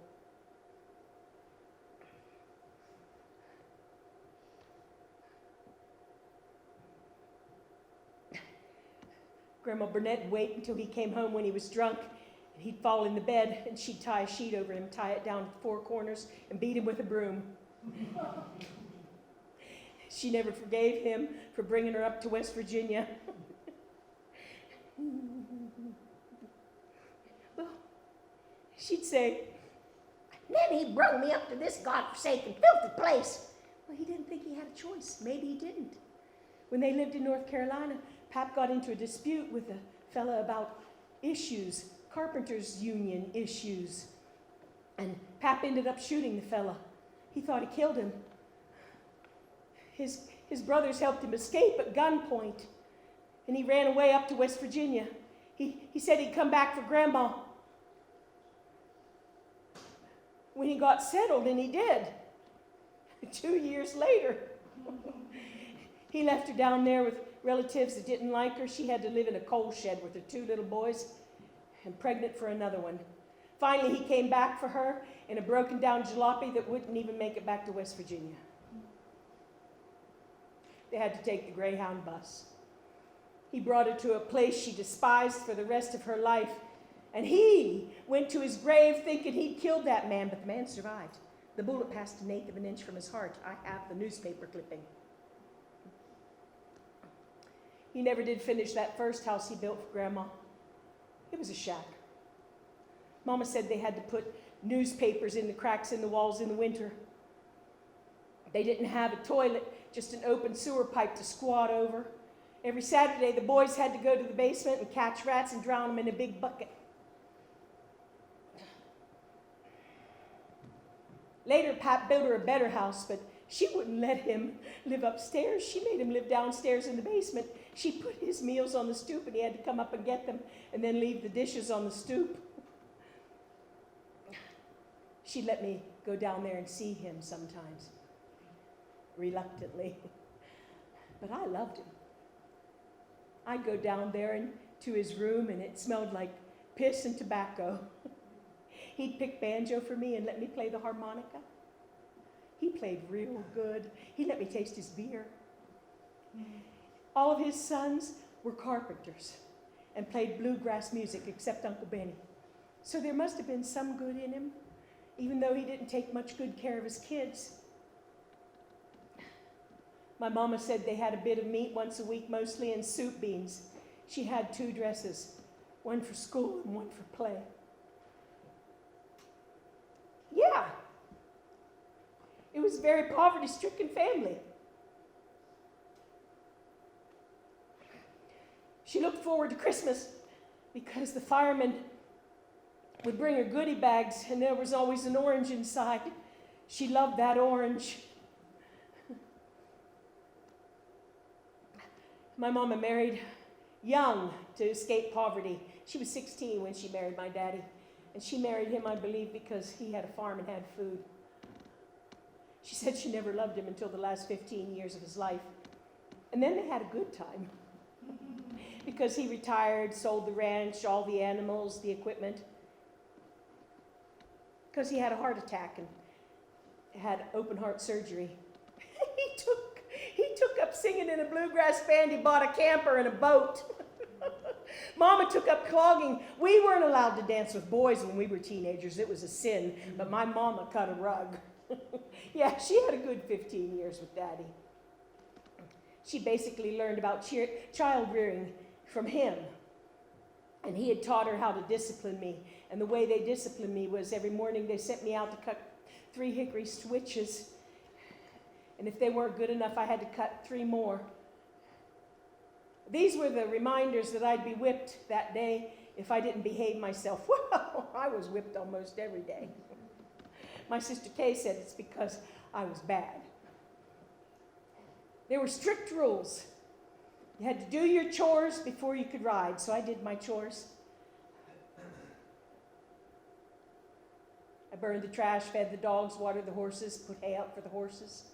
Grandma Burnett would wait until he came home when he was drunk, and he'd fall in the bed, and she'd tie a sheet over him, tie it down to 4 corners, and beat him with a broom. She never forgave him for bringing her up to West Virginia. Well, she'd say, "Then he brung me up to this godforsaken, filthy place." Well, he didn't think he had a choice. Maybe he didn't. When they lived in North Carolina, Pap got into a dispute with a fella about issues, carpenters' union issues. And Pap ended up shooting the fella. He thought he killed him. His brothers helped him escape at gunpoint, and he ran away up to West Virginia. He said he'd come back for Grandma. When he got settled, and he did, 2 years later, he left her down there with relatives that didn't like her. She had to live in a coal shed with her 2 little boys, and pregnant for another one. Finally, he came back for her in a broken down jalopy that wouldn't even make it back to West Virginia. They had to take the Greyhound bus. He brought her to a place she despised for the rest of her life, and he went to his grave thinking he'd killed that man, but the man survived. The bullet passed an 1/8 of an inch from his heart. I have the newspaper clipping. He never did finish that first house he built for Grandma. It was a shack. Mama said they had to put newspapers in the cracks in the walls in the winter. They didn't have a toilet, just an open sewer pipe to squat over. Every Saturday, the boys had to go to the basement and catch rats and drown them in a big bucket. Later, Pap built her a better house, but she wouldn't let him live upstairs. She made him live downstairs in the basement. She put his meals on the stoop, and he had to come up and get them and then leave the dishes on the stoop. She'd let me go down there and see him sometimes, reluctantly. But I loved him. I'd go down there and to his room, and it smelled like piss and tobacco. He'd pick banjo for me and let me play the harmonica. He played real good. He let me taste his beer. All of his sons were carpenters and played bluegrass music, except Uncle Benny. So there must have been some good in him, even though he didn't take much good care of his kids. My mama said they had a bit of meat once a week, mostly, and soup beans. She had 2 dresses, one for school and one for play. Yeah, it was a very poverty-stricken family. She looked forward to Christmas because the firemen would bring her goodie bags, and there was always an orange inside. She loved that orange. My mama married young to escape poverty. She was 16 when she married my daddy. And she married him, I believe, because he had a farm and had food. She said she never loved him until the last 15 years of his life. And then they had a good time. Because he retired, sold the ranch, all the animals, the equipment. Because he had a heart attack and had open heart surgery. He took up singing in a bluegrass band. He bought a camper and a boat. Mama took up clogging. We weren't allowed to dance with boys when we were teenagers. It was a sin, but my mama cut a rug. Yeah, she had a good 15 years with Daddy. She basically learned about child rearing from him. And he had taught her how to discipline me. And the way they disciplined me was every morning they sent me out to cut 3 hickory switches. And if they weren't good enough, I had to cut 3 more. These were the reminders that I'd be whipped that day if I didn't behave myself. Well, I was whipped almost every day. My sister Kay said it's because I was bad. There were strict rules. You had to do your chores before you could ride, so I did my chores. I burned the trash, fed the dogs, watered the horses, put hay out for the horses.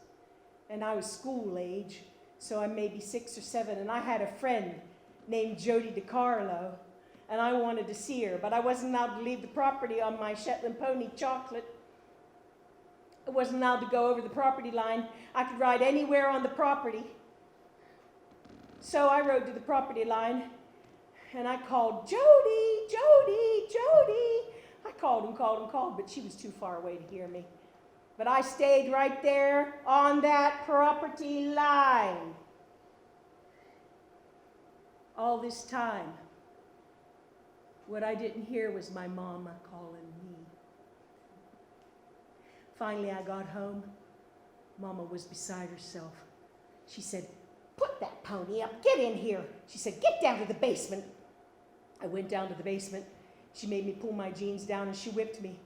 And I was school age, so I'm maybe 6 or 7, and I had a friend named Jody DiCarlo, and I wanted to see her, but I wasn't allowed to leave the property on my Shetland pony, Chocolate. I wasn't allowed to go over the property line. I could ride anywhere on the property. So I rode to the property line, and I called, Jody, Jody, Jody. I called, but she was too far away to hear me. But I stayed right there on that property line. All this time, what I didn't hear was my mama calling me. Finally, I got home. Mama was beside herself. She said, put that pony up, get in here. She said, get down to the basement. I went down to the basement. She made me pull my jeans down and she whipped me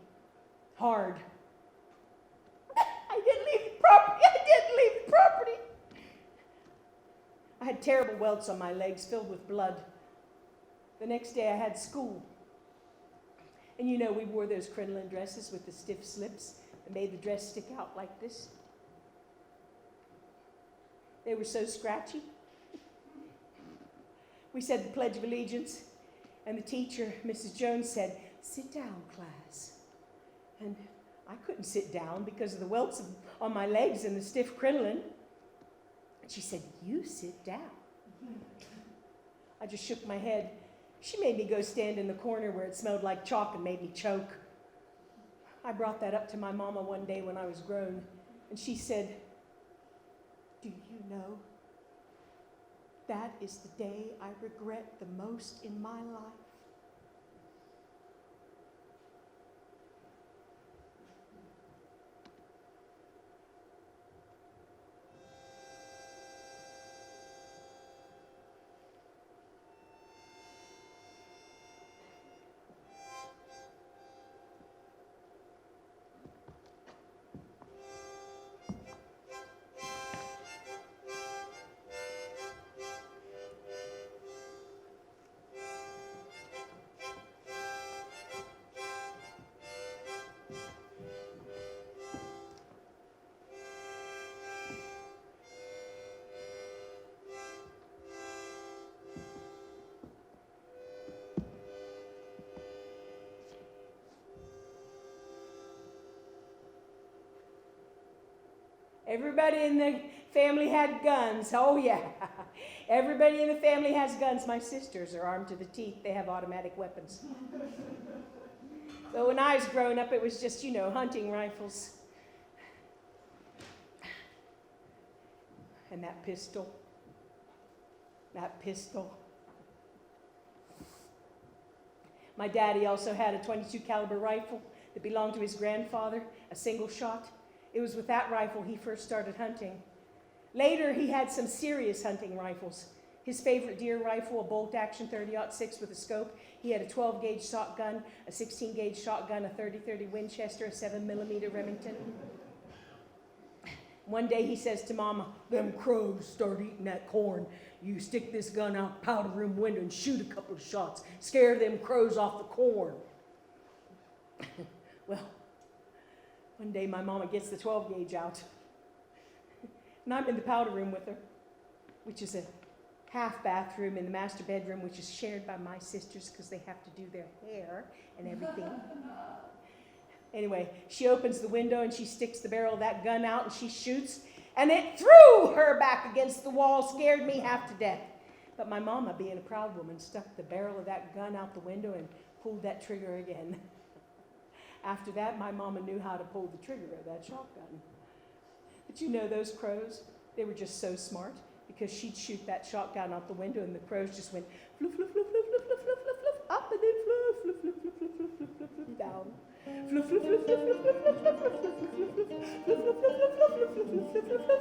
hard. I didn't leave the property. I had terrible welts on my legs filled with blood. The next day I had school. And you know, we wore those crinoline dresses with the stiff slips that made the dress stick out like this. They were so scratchy. We said the Pledge of Allegiance, and the teacher, Mrs. Jones, said, sit down, class. And I couldn't sit down because of the welts on my legs and the stiff crinoline. And she said, you sit down. I just shook my head. She made me go stand in the corner where it smelled like chalk and made me choke. I brought that up to my mama one day when I was grown, and she said, do you know, that is the day I regret the most in my life. Everybody in the family had guns. Oh, yeah. Everybody in the family has guns. My sisters are armed to the teeth. They have automatic weapons. But when I was growing up, it was just, hunting rifles. And that pistol. My daddy also had a .22 caliber rifle that belonged to his grandfather, a single shot. It was with that rifle he first started hunting. Later, he had some serious hunting rifles. His favorite deer rifle, a bolt-action 30-06 with a scope. He had a 12-gauge shotgun, a 16-gauge shotgun, a 30-30 Winchester, a 7mm Remington. One day he says to Mama, them crows start eating that corn. You stick this gun out powder room window and shoot a couple of shots. Scare them crows off the corn. Well, one day my mama gets the 12 gauge out, and I'm in the powder room with her, which is a half bathroom in the master bedroom, which is shared by my sisters because they have to do their hair and everything. Anyway, she opens the window and she sticks the barrel of that gun out and she shoots, and it threw her back against the wall, scared me half to death. But my mama, being a proud woman, stuck the barrel of that gun out the window and pulled that trigger again. After that, my mama knew how to pull the trigger of that shotgun. But you know, those crows, they were just so smart, because she'd shoot that shotgun out the window and the crows just went floof, floof, floof, floof, floof, floof, floof, floof, up and then floof, floof, floof, floof, floof, floof, floof, floof, floof, down. Floof, floof, floof, floof, floof, floof, floof, floof, floof,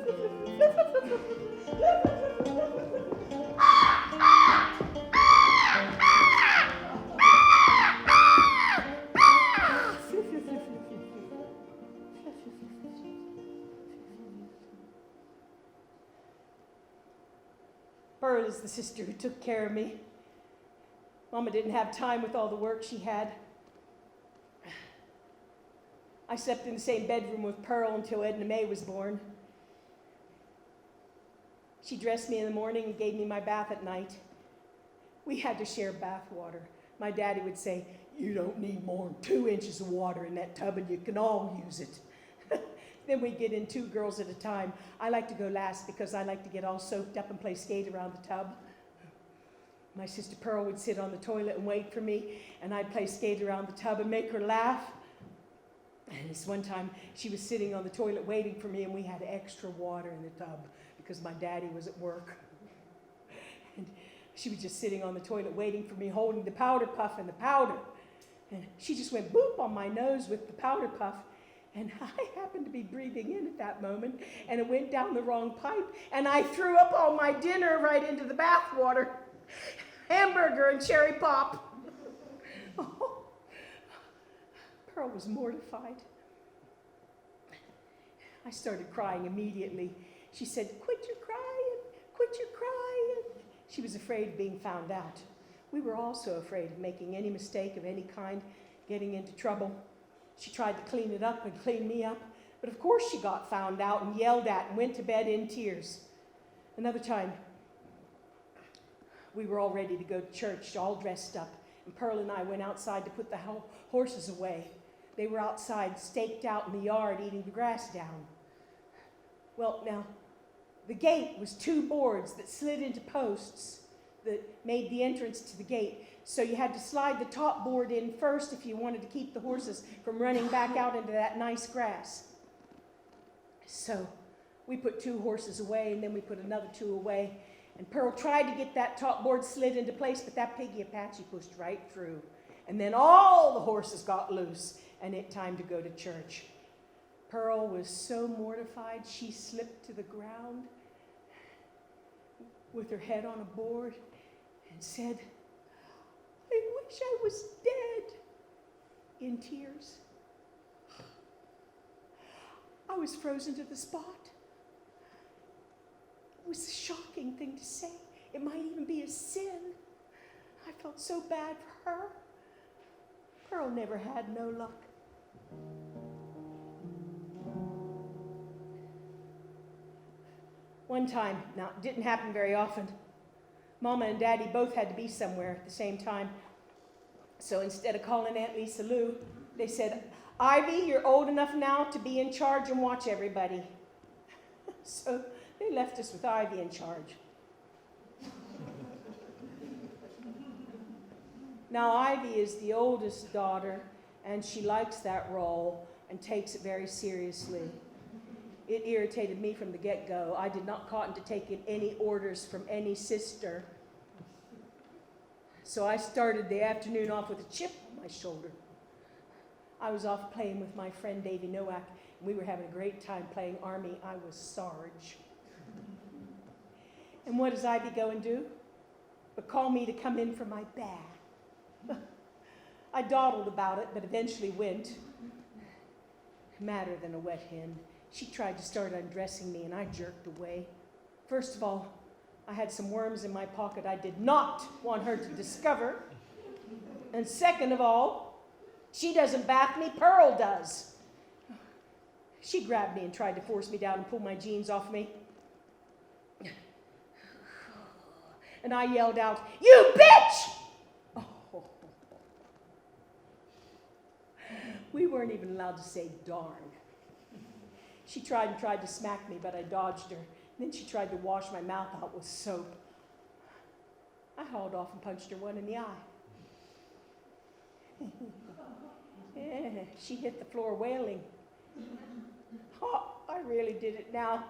Pearl is the sister who took care of me. Mama didn't have time with all the work she had. I slept in the same bedroom with Pearl until Edna May was born. She dressed me in the morning and gave me my bath at night. We had to share bath water. My daddy would say, "You don't need more than 2 inches of water in that tub and you can all use it." Then we'd get in 2 girls at a time. I like to go last because I like to get all soaked up and play skate around the tub. My sister Pearl would sit on the toilet and wait for me, and I'd play skate around the tub and make her laugh. And this one time, she was sitting on the toilet waiting for me, and we had extra water in the tub because my daddy was at work. And she was just sitting on the toilet waiting for me, holding the powder puff and the powder. And she just went boop on my nose with the powder puff. And I happened to be breathing in at that moment, and it went down the wrong pipe, and I threw up all my dinner right into the bath water. Hamburger and cherry pop. Oh. Pearl was mortified. I started crying immediately. She said, "Quit your crying, quit your crying." She was afraid of being found out. We were also afraid of making any mistake of any kind, getting into trouble. She tried to clean it up and clean me up, but of course she got found out and yelled at and went to bed in tears. Another time, we were all ready to go to church, all dressed up, and Pearl and I went outside to put the horses away. They were outside, staked out in the yard, eating the grass down. Well, now, the gate was 2 boards that slid into posts that made the entrance to the gate. So you had to slide the top board in first if you wanted to keep the horses from running back out into that nice grass. So we put 2 horses away, and then we put another 2 away. And Pearl tried to get that top board slid into place, but that piggy Apache pushed right through. And then all the horses got loose, and it time to go to church. Pearl was so mortified, she slipped to the ground with her head on a board and said, "I wish I was dead," in tears. I was frozen to the spot. It was a shocking thing to say. It might even be a sin. I felt so bad for her. Pearl never had no luck. One time, now it didn't happen very often, Mama and Daddy both had to be somewhere at the same time. So instead of calling Aunt Lisa Lou, they said, "Ivy, you're old enough now to be in charge and watch everybody." So they left us with Ivy in charge. Now Ivy is the oldest daughter, and she likes that role and takes it very seriously. It irritated me from the get-go. I did not cotton to taking any orders from any sister. So I started the afternoon off with a chip on my shoulder. I was off playing with my friend Davy Nowak, and we were having a great time playing Army. I was Sarge. And what does Ivy go and do? But call me to come in for my bath. I dawdled about it, but eventually went. Madder than a wet hen. She tried to start undressing me, and I jerked away. First of all, I had some worms in my pocket I did not want her to discover. And second of all, She doesn't bath me, Pearl does. She grabbed me and tried to force me down and pull my jeans off me. And I yelled out, "You bitch!" Oh. We weren't even allowed to say darn. She tried to smack me, but I dodged her. Then she tried to wash my mouth out with soap. I hauled off and punched her one in the eye. Yeah, she hit the floor wailing. Oh, I really did it now.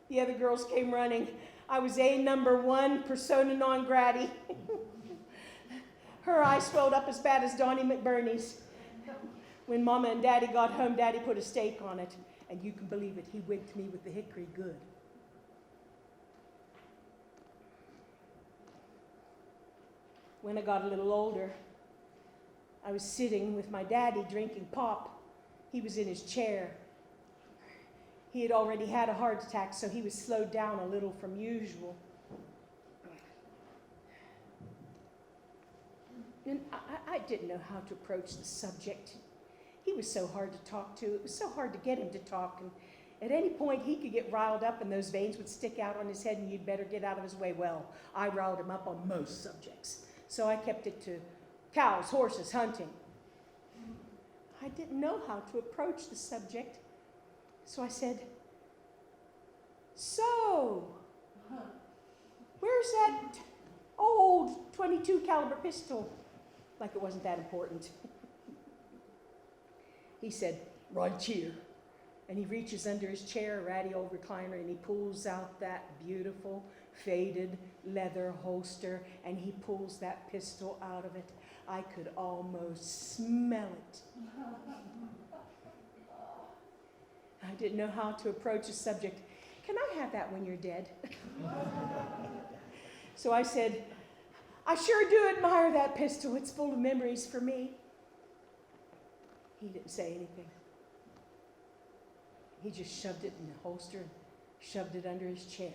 The other girls came running. I was #1, persona non grata. Her eye swelled up as bad as Donnie McBurney's. When Mama and Daddy got home, Daddy put a stake on it. And you can believe it, he winked me with the hickory good. When I got a little older, I was sitting with my daddy drinking pop. He was in his chair. He had already had a heart attack, so he was slowed down a little from usual. And I didn't know how to approach the subject. He was so hard to talk to. It was so hard to get him to talk. And at any point, he could get riled up and those veins would stick out on his head and you'd better get out of his way. Well, I riled him up on most subjects. So I kept it to cows, horses, hunting. I didn't know how to approach the subject. So I said, "So, where's that old .22 caliber pistol?" Like it wasn't that important. He said, "Right here." And he reaches under his chair, a ratty old recliner, and he pulls out that beautiful faded leather holster, and he pulls that pistol out of it. I could almost smell it. I didn't know how to approach a subject. "Can I have that when you're dead?" So I said, "I sure do admire that pistol. It's full of memories for me." He didn't say anything. He just shoved it in the holster and shoved it under his chair.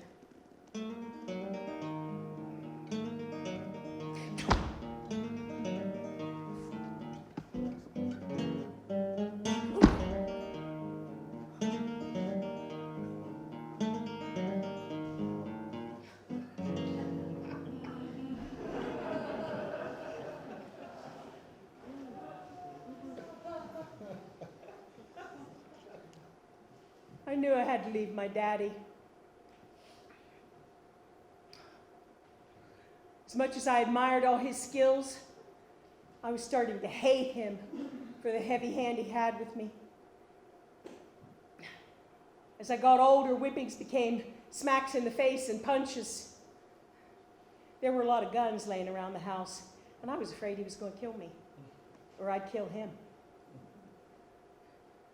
I knew I had to leave my daddy. As much as I admired all his skills, I was starting to hate him for the heavy hand he had with me. As I got older, whippings became smacks in the face and punches. There were a lot of guns laying around the house, and I was afraid he was going to kill me, or I'd kill him.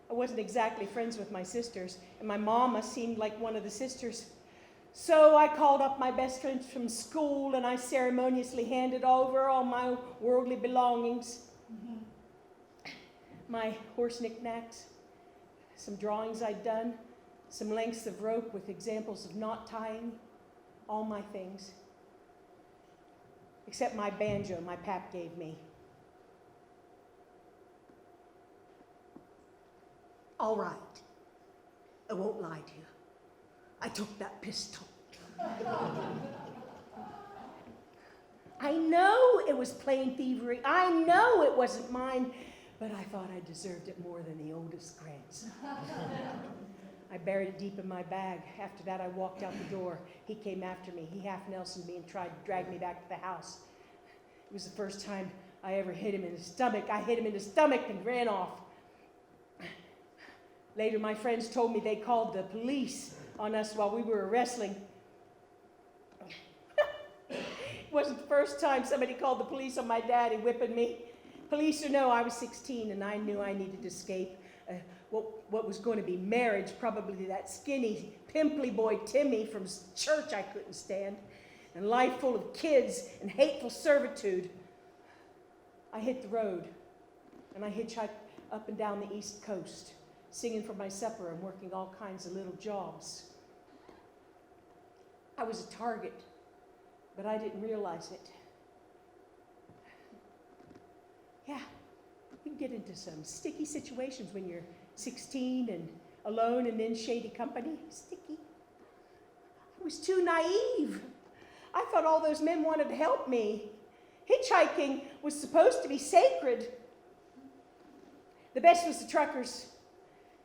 I wasn't exactly friends with my sisters, and my mama seemed like one of the sisters. So I called up my best friends from school, and I ceremoniously handed over all my worldly belongings. My horse knickknacks, some drawings I'd done, some lengths of rope with examples of knot tying, all my things. Except my banjo my pap gave me. All right, I won't lie to you. I took that pistol. I know it was plain thievery. I know it wasn't mine, but I thought I deserved it more than the oldest grandson. I buried it deep in my bag. After that, I walked out the door. He came after me. He half Nelsoned me and tried to drag me back to the house. It was the first time I ever hit him in the stomach. I hit him in the stomach and ran off. Later, my friends told me they called the police on us while we were wrestling. It wasn't the first time somebody called the police on my daddy whipping me. Police or no, I was 16 and I knew I needed to escape. What was going to be marriage, probably that skinny, pimply boy Timmy from church I couldn't stand, and life full of kids and hateful servitude. I hit the road and I hitchhiked up and down the East Coast, singing for my supper and working all kinds of little jobs. I was a target, but I didn't realize it. Yeah, You can get into some sticky situations when you're 16 and alone and in shady company. Sticky. I was too naive. I thought all those men wanted to help me. Hitchhiking was supposed to be sacred. The best was the truckers.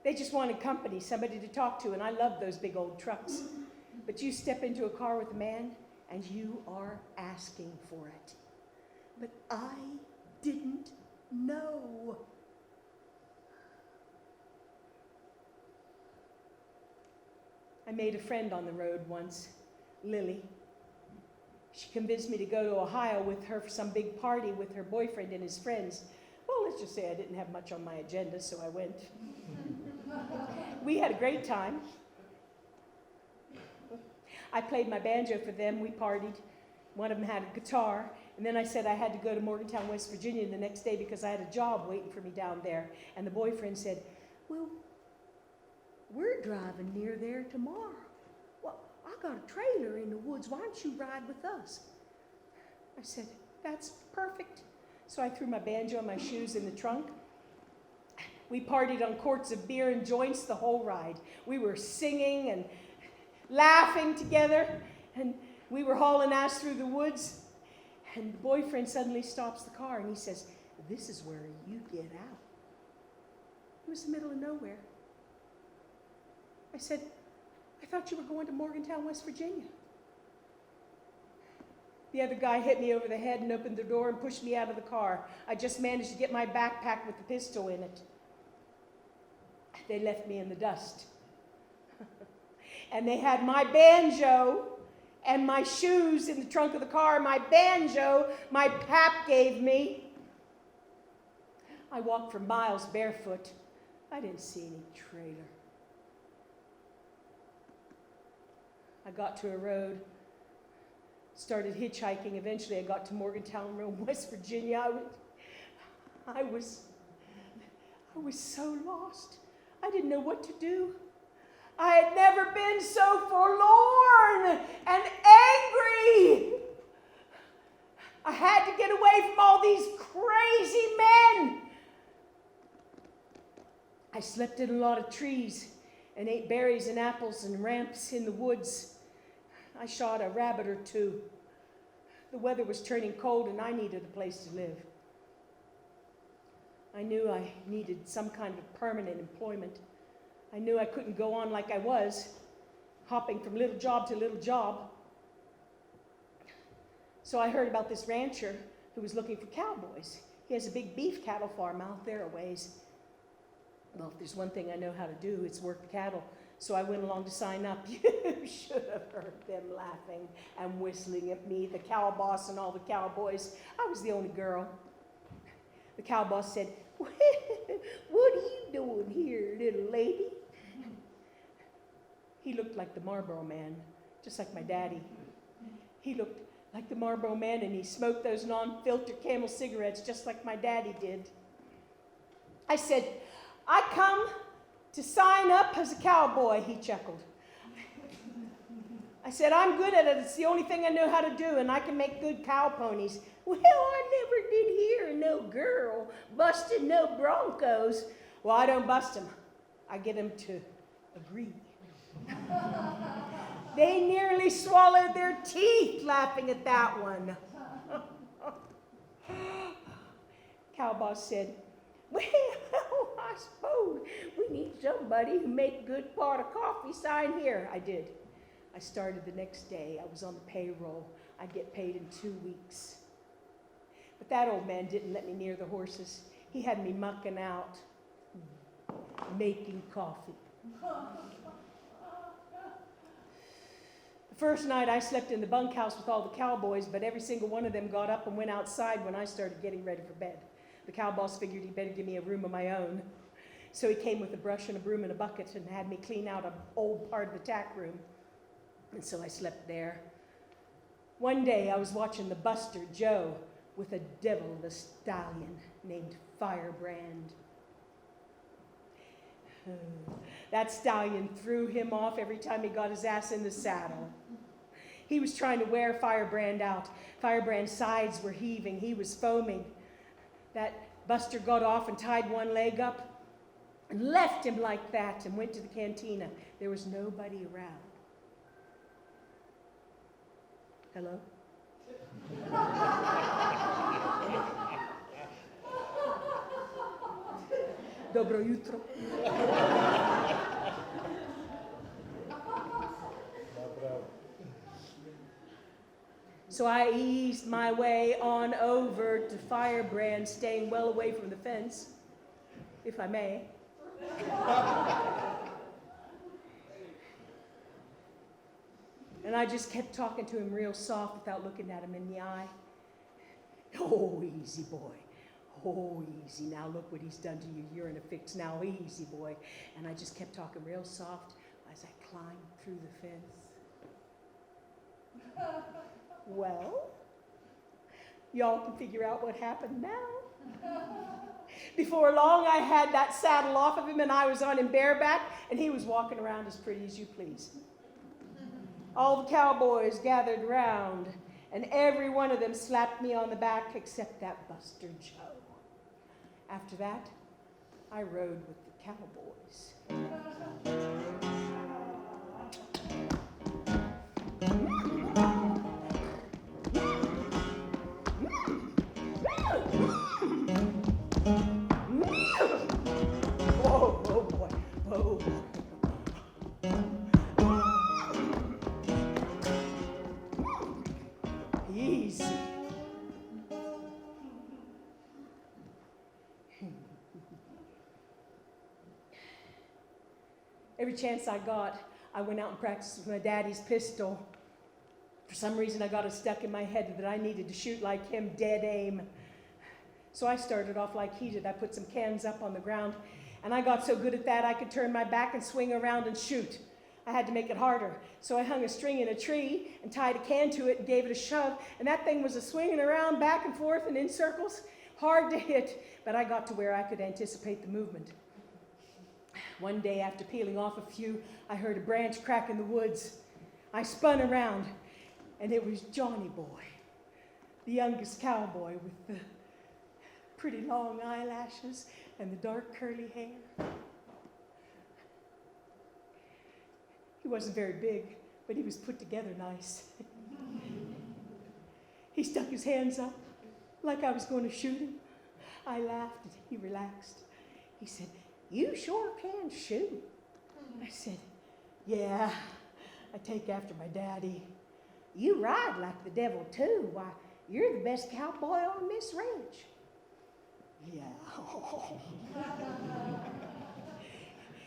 They just wanted company, somebody to talk to, and I loved those big old trucks. But you step into a car with a man, and you are asking for it. But I didn't know. I made a friend on the road once, Lily. She convinced me to go to Ohio with her for some big party with her boyfriend and his friends. Well, let's just say I didn't have much on my agenda, so I went. We had a great time. I played my banjo for them. We partied. One of them had a guitar. And then I said I had to go to Morgantown, West Virginia the next day because I had a job waiting for me down there. And the boyfriend said, well, we're driving near there tomorrow. Well, I got a trailer in the woods. Why don't you ride with us? I said, that's perfect. So I threw my banjo and my shoes in the trunk. We partied on quarts of beer and joints the whole ride. We were singing and laughing together, and we were hauling ass through the woods. And the boyfriend suddenly stops the car and he says, this is where you get out. It was the middle of nowhere. I said, I thought you were going to Morgantown, West Virginia. The other guy hit me over the head and opened the door and pushed me out of the car. I just managed to get my backpack with the pistol in it. They left me in the dust. And they had my banjo and my shoes in the trunk of the car. My banjo, my pap gave me. I walked for miles barefoot. I didn't see any trailer. I got to a road, started hitchhiking. Eventually I got to Morgantown, West Virginia. I was so lost. I didn't know what to do. I had never been so forlorn and angry. I had to get away from all these crazy men. I slept in a lot of trees and ate berries and apples and ramps in the woods. I shot a rabbit or two. The weather was turning cold and I needed a place to live. I knew I needed some kind of permanent employment. I knew I couldn't go on like I was, hopping from little job to little job. So I heard about this rancher who was looking for cowboys. He has a big beef cattle farm out there a ways. Well, if there's one thing I know how to do, it's work the cattle. So I went along to sign up. You should have heard them laughing and whistling at me, the cow boss and all the cowboys. I was the only girl. The cow boss said, what are you doing here, little lady? He looked like the Marlboro Man, just like my daddy. He looked like the Marlboro Man, and he smoked those non-filtered Camel cigarettes just like my daddy did. I said, I come to sign up as a cowboy, he chuckled. I said, I'm good at it. It's the only thing I know how to do, and I can make good cow ponies. Well, I never did hear no girl busting no broncos. Well, I don't bust them. I get them to agree. They nearly swallowed their teeth laughing at that one. Cow boss said, well, I suppose we need somebody who make good pot of coffee. Sign here. I did. I started the next day. I was on the payroll. I'd get paid in 2 weeks. But that old man didn't let me near the horses. He had me mucking out, making coffee. The first night I slept in the bunkhouse with all the cowboys, but every single one of them got up and went outside when I started getting ready for bed. The cow boss figured he'd better give me a room of my own. So he came with a brush and a broom and a bucket and had me clean out an old part of the tack room. And so I slept there. One day I was watching the Buster Joe with a devil of a stallion named Firebrand. That stallion threw him off every time he got his ass in the saddle. He was trying to wear Firebrand out. Firebrand's sides were heaving. He was foaming. That Buster got off and tied one leg up and left him like that and went to the cantina. There was nobody around. Hello? Dobro jutro. So I eased my way on over to Firebrand, staying well away from the fence, if I may. And I just kept talking to him real soft without looking at him in the eye. Oh, easy boy. Oh, easy. Now look what he's done to you. You're in a fix now. Easy boy. And I just kept talking real soft as I climbed through the fence. Well, y'all can figure out what happened now. Before long, I had that saddle off of him, and I was on him bareback, and he was walking around as pretty as you please. All the cowboys gathered round, and every one of them slapped me on the back except that Buster Joe. After that, I rode with the cowboys. Every chance I got, I went out and practiced with my daddy's pistol. For some reason, I got it stuck in my head that I needed to shoot like him, dead aim. So I started off like he did. I put some cans up on the ground, and I got so good at that I could turn my back and swing around and shoot. I had to make it harder. So I hung a string in a tree and tied a can to it and gave it a shove, and that thing was swinging around back and forth and in circles, hard to hit, but I got to where I could anticipate the movement. One day, after peeling off a few, I heard a branch crack in the woods. I spun around, and it was Johnny Boy, the youngest cowboy with the pretty long eyelashes and the dark curly hair. He wasn't very big, but he was put together nice. He stuck his hands up like I was going to shoot him. I laughed, and he relaxed. He said, "You sure can shoot." I said, "Yeah, I take after my daddy." "You ride like the devil too. Why, you're the best cowboy on this ranch." "Yeah."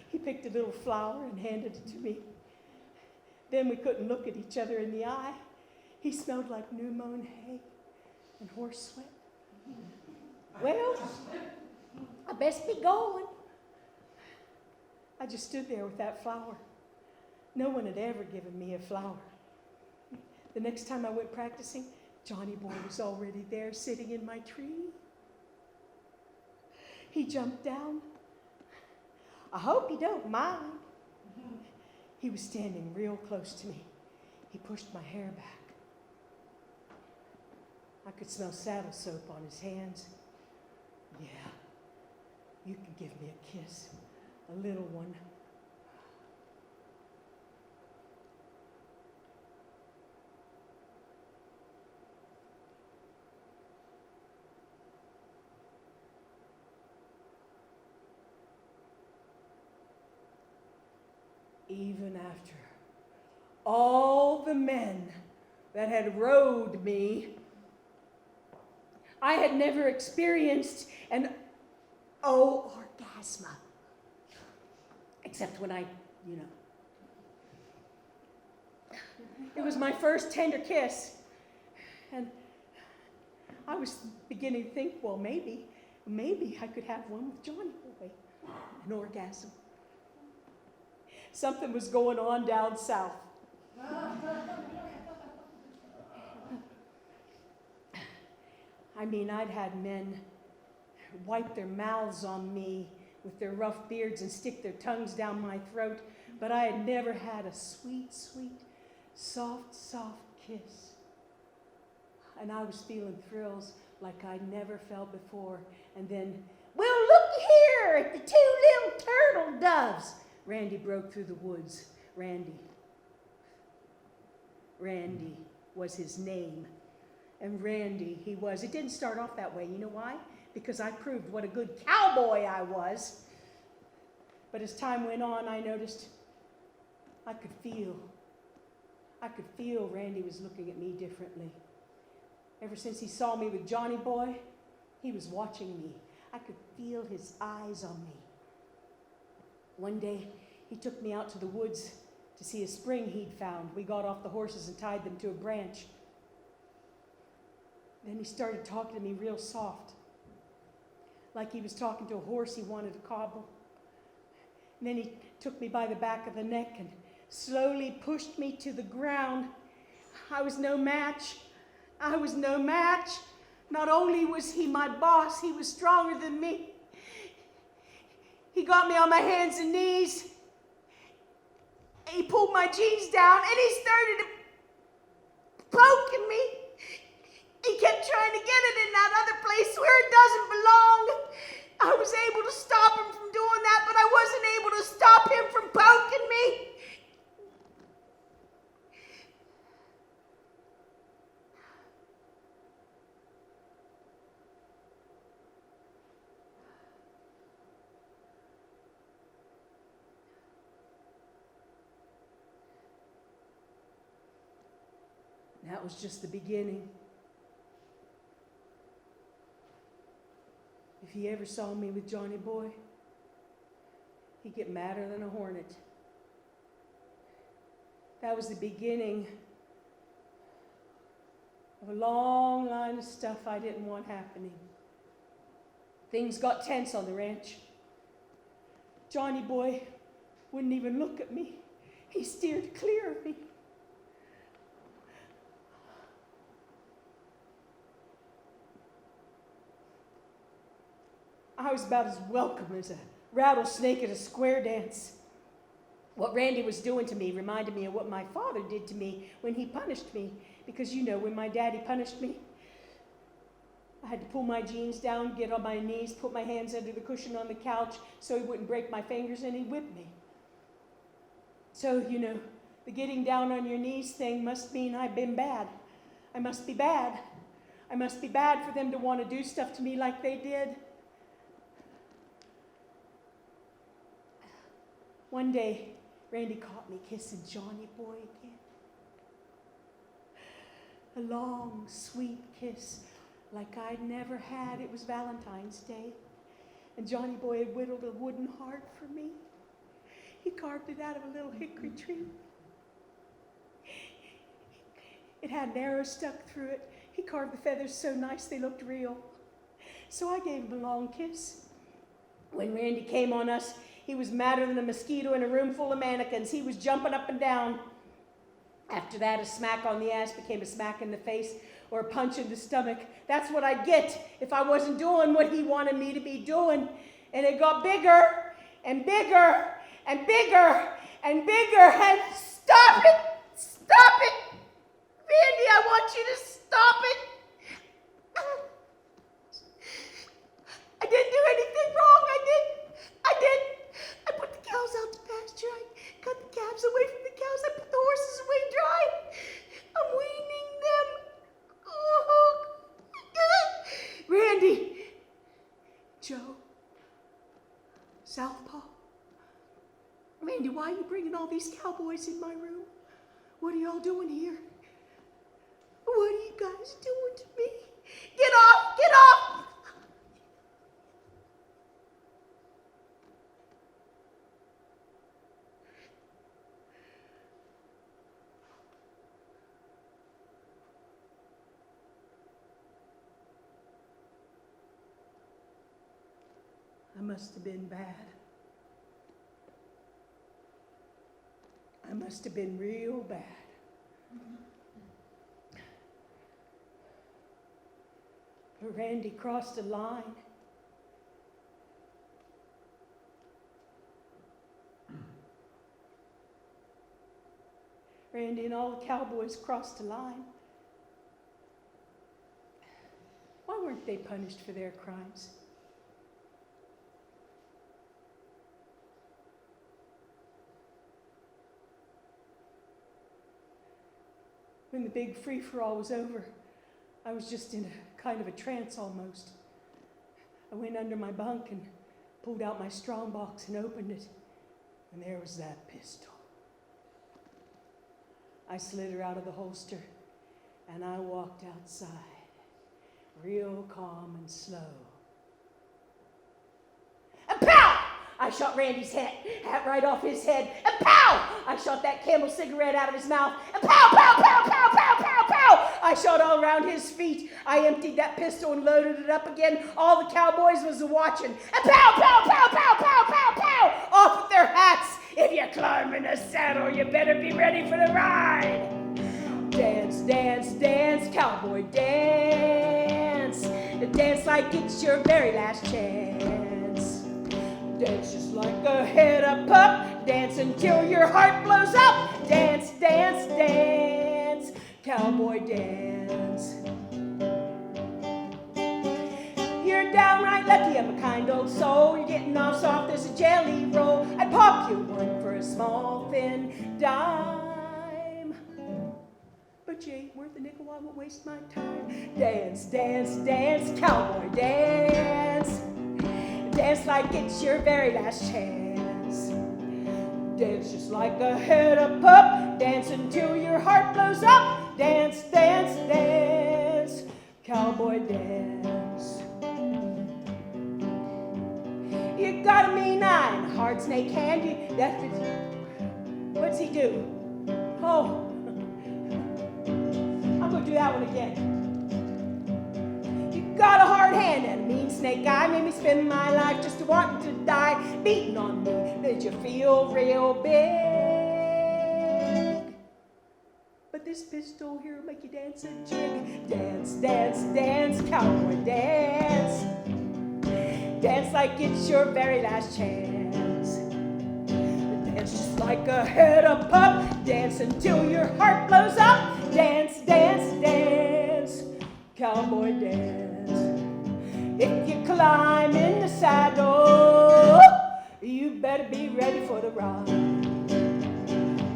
He picked a little flower and handed it to me. Then we couldn't look at each other in the eye. He smelled like new mown hay and horse sweat. "Well, I best be going." I just stood there with that flower. No one had ever given me a flower. The next time I went practicing, Johnny Boy was already there sitting in my tree. He jumped down. "I hope you don't mind." He was standing real close to me. He pushed my hair back. I could smell saddle soap on his hands. "Yeah, you can give me a kiss. A little one." Even after all the men that had rode me, I had never experienced an orgasm. Except when it was my first tender kiss. And I was beginning to think, well, maybe I could have one with Johnny Boy, an orgasm. Something was going on down south. I mean, I'd had men wipe their mouths on me with their rough beards and stick their tongues down my throat, but I had never had a sweet, sweet, soft, soft kiss. And I was feeling thrills like I'd never felt before. And then, well, look here at the two little turtle doves. Randy broke through the woods. Randy was his name. And Randy, he was. It didn't start off that way. You know why? Because I proved what a good cowboy I was. But as time went on, I noticed I could feel Randy was looking at me differently. Ever since he saw me with Johnny Boy, he was watching me. I could feel his eyes on me. One day, he took me out to the woods to see a spring he'd found. We got off the horses and tied them to a branch. Then he started talking to me real soft, like he was talking to a horse he wanted to cobble. And then he took me by the back of the neck and slowly pushed me to the ground. I was no match. Not only was he my boss, he was stronger than me. He got me on my hands and knees. He pulled my jeans down and he started poking me. He kept trying to get it in that other place where it doesn't belong. I was able to stop him from doing that, but I wasn't able to stop him from poking me. That was just the beginning. If he ever saw me with Johnny Boy, he'd get madder than a hornet. That was the beginning of a long line of stuff I didn't want happening. Things got tense on the ranch. Johnny Boy wouldn't even look at me. He steered clear of me. I was about as welcome as a rattlesnake at a square dance. What Randy was doing to me reminded me of what my father did to me when he punished me. Because you know, when my daddy punished me, I had to pull my jeans down, get on my knees, put my hands under the cushion on the couch so he wouldn't break my fingers, and he'd whip me. So, you know, the getting down on your knees thing must mean I've been bad. I must be bad. I must be bad for them to want to do stuff to me like they did. One day, Randy caught me kissing Johnny Boy again. A long, sweet kiss like I'd never had. It was Valentine's Day. And Johnny Boy had whittled a wooden heart for me. He carved it out of a little hickory tree. It had an arrow stuck through it. He carved the feathers so nice they looked real. So I gave him a long kiss. When Randy came on us, he was madder than a mosquito in a room full of mannequins. He was jumping up and down. After that, a smack on the ass became a smack in the face or a punch in the stomach. That's what I'd get if I wasn't doing what he wanted me to be doing. And it got bigger and bigger and bigger and bigger. And stop it! Stop it! Randy, I want you to stop it! I didn't do anything wrong. I didn't. I put the cows out to pasture. I cut the calves away from the cows. I put the horses away dry. I'm weaning them. Oh. Randy. Joe. Southpaw. Randy, why are you bringing all these cowboys in my room? What are y'all doing here? What are you guys doing to me? Get off! Get off! I must have been bad. I must have been real bad. But Randy crossed a line. Randy and all the cowboys crossed a line. Why weren't they punished for their crimes? When the big free-for-all was over, I was just in a kind of a trance almost. I went under my bunk and pulled out my strong box and opened it, and there was that pistol. I slid her out of the holster, and I walked outside, real calm and slow. And pow! I shot Randy's hat right off his head, and pow! I shot that Camel cigarette out of his mouth, and pow, pow, pow, pow, pow, pow, pow! I shot all around his feet. I emptied that pistol and loaded it up again. All the cowboys was watching, and pow, pow, pow, pow, pow, pow, pow! Off with their hats! If you climb in a saddle, you better be ready for the ride. Dance, dance, dance, cowboy, dance. Dance like it's your very last chance. Dance just like a head-up pup. Dance until your heart blows up. Dance, dance, dance, cowboy, dance. You're downright lucky, I'm a kind old soul. You're getting off soft as a jelly roll. I'd pop you one for a small thin dime. But you ain't worth a nickel, I won't waste my time. Dance, dance, dance, cowboy, dance. Dance like it's your very last chance. Dance just like a head-up pup. Dance until your heart blows up. Dance, dance, dance, cowboy, dance. You got a mean eye and a hard snake hand. What's he do? Oh, I'm gonna do that one again. You got a hard hand and a mean snake eye. Made me spend my life just wanting to die. Beating on me, made you feel real big. But this pistol here will make you dance a jig. Dance, dance, dance, cowboy, dance. Dance like it's your very last chance. Dance just like a head-up pup. Dance until your heart blows up. Dance, dance, dance, cowboy, dance. If you climb in the saddle, you better be ready for the ride.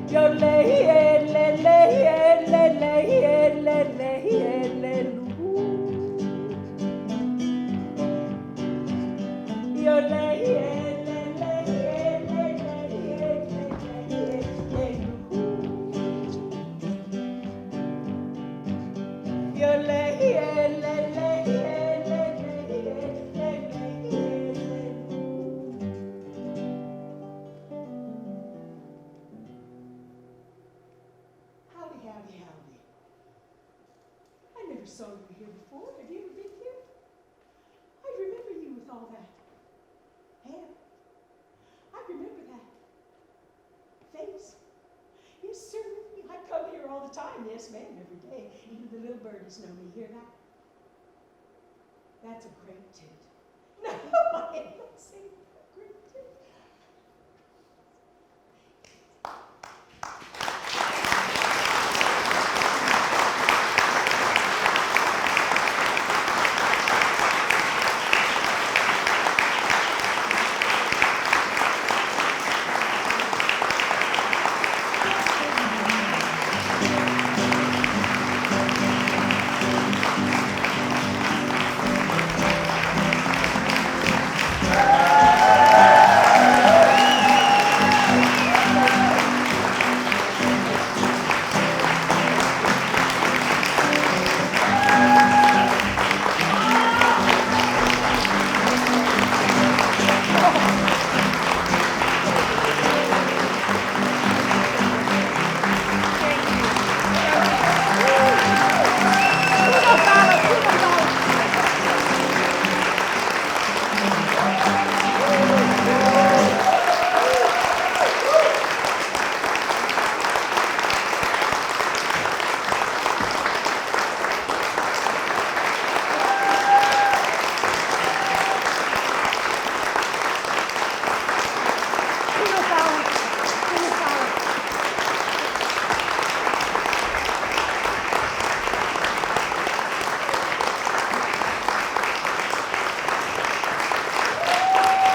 Yodelay, lay, lay, lay, lay, lay, lay, lay. Howdy. I never saw you here before. Have you ever been here? I remember you with all that hair. I remember that face. Yes, sir. I come here all the time. Yes, ma'am, every day. Even the little birdies know me. Hear that? That's a great tit. No, I am not saying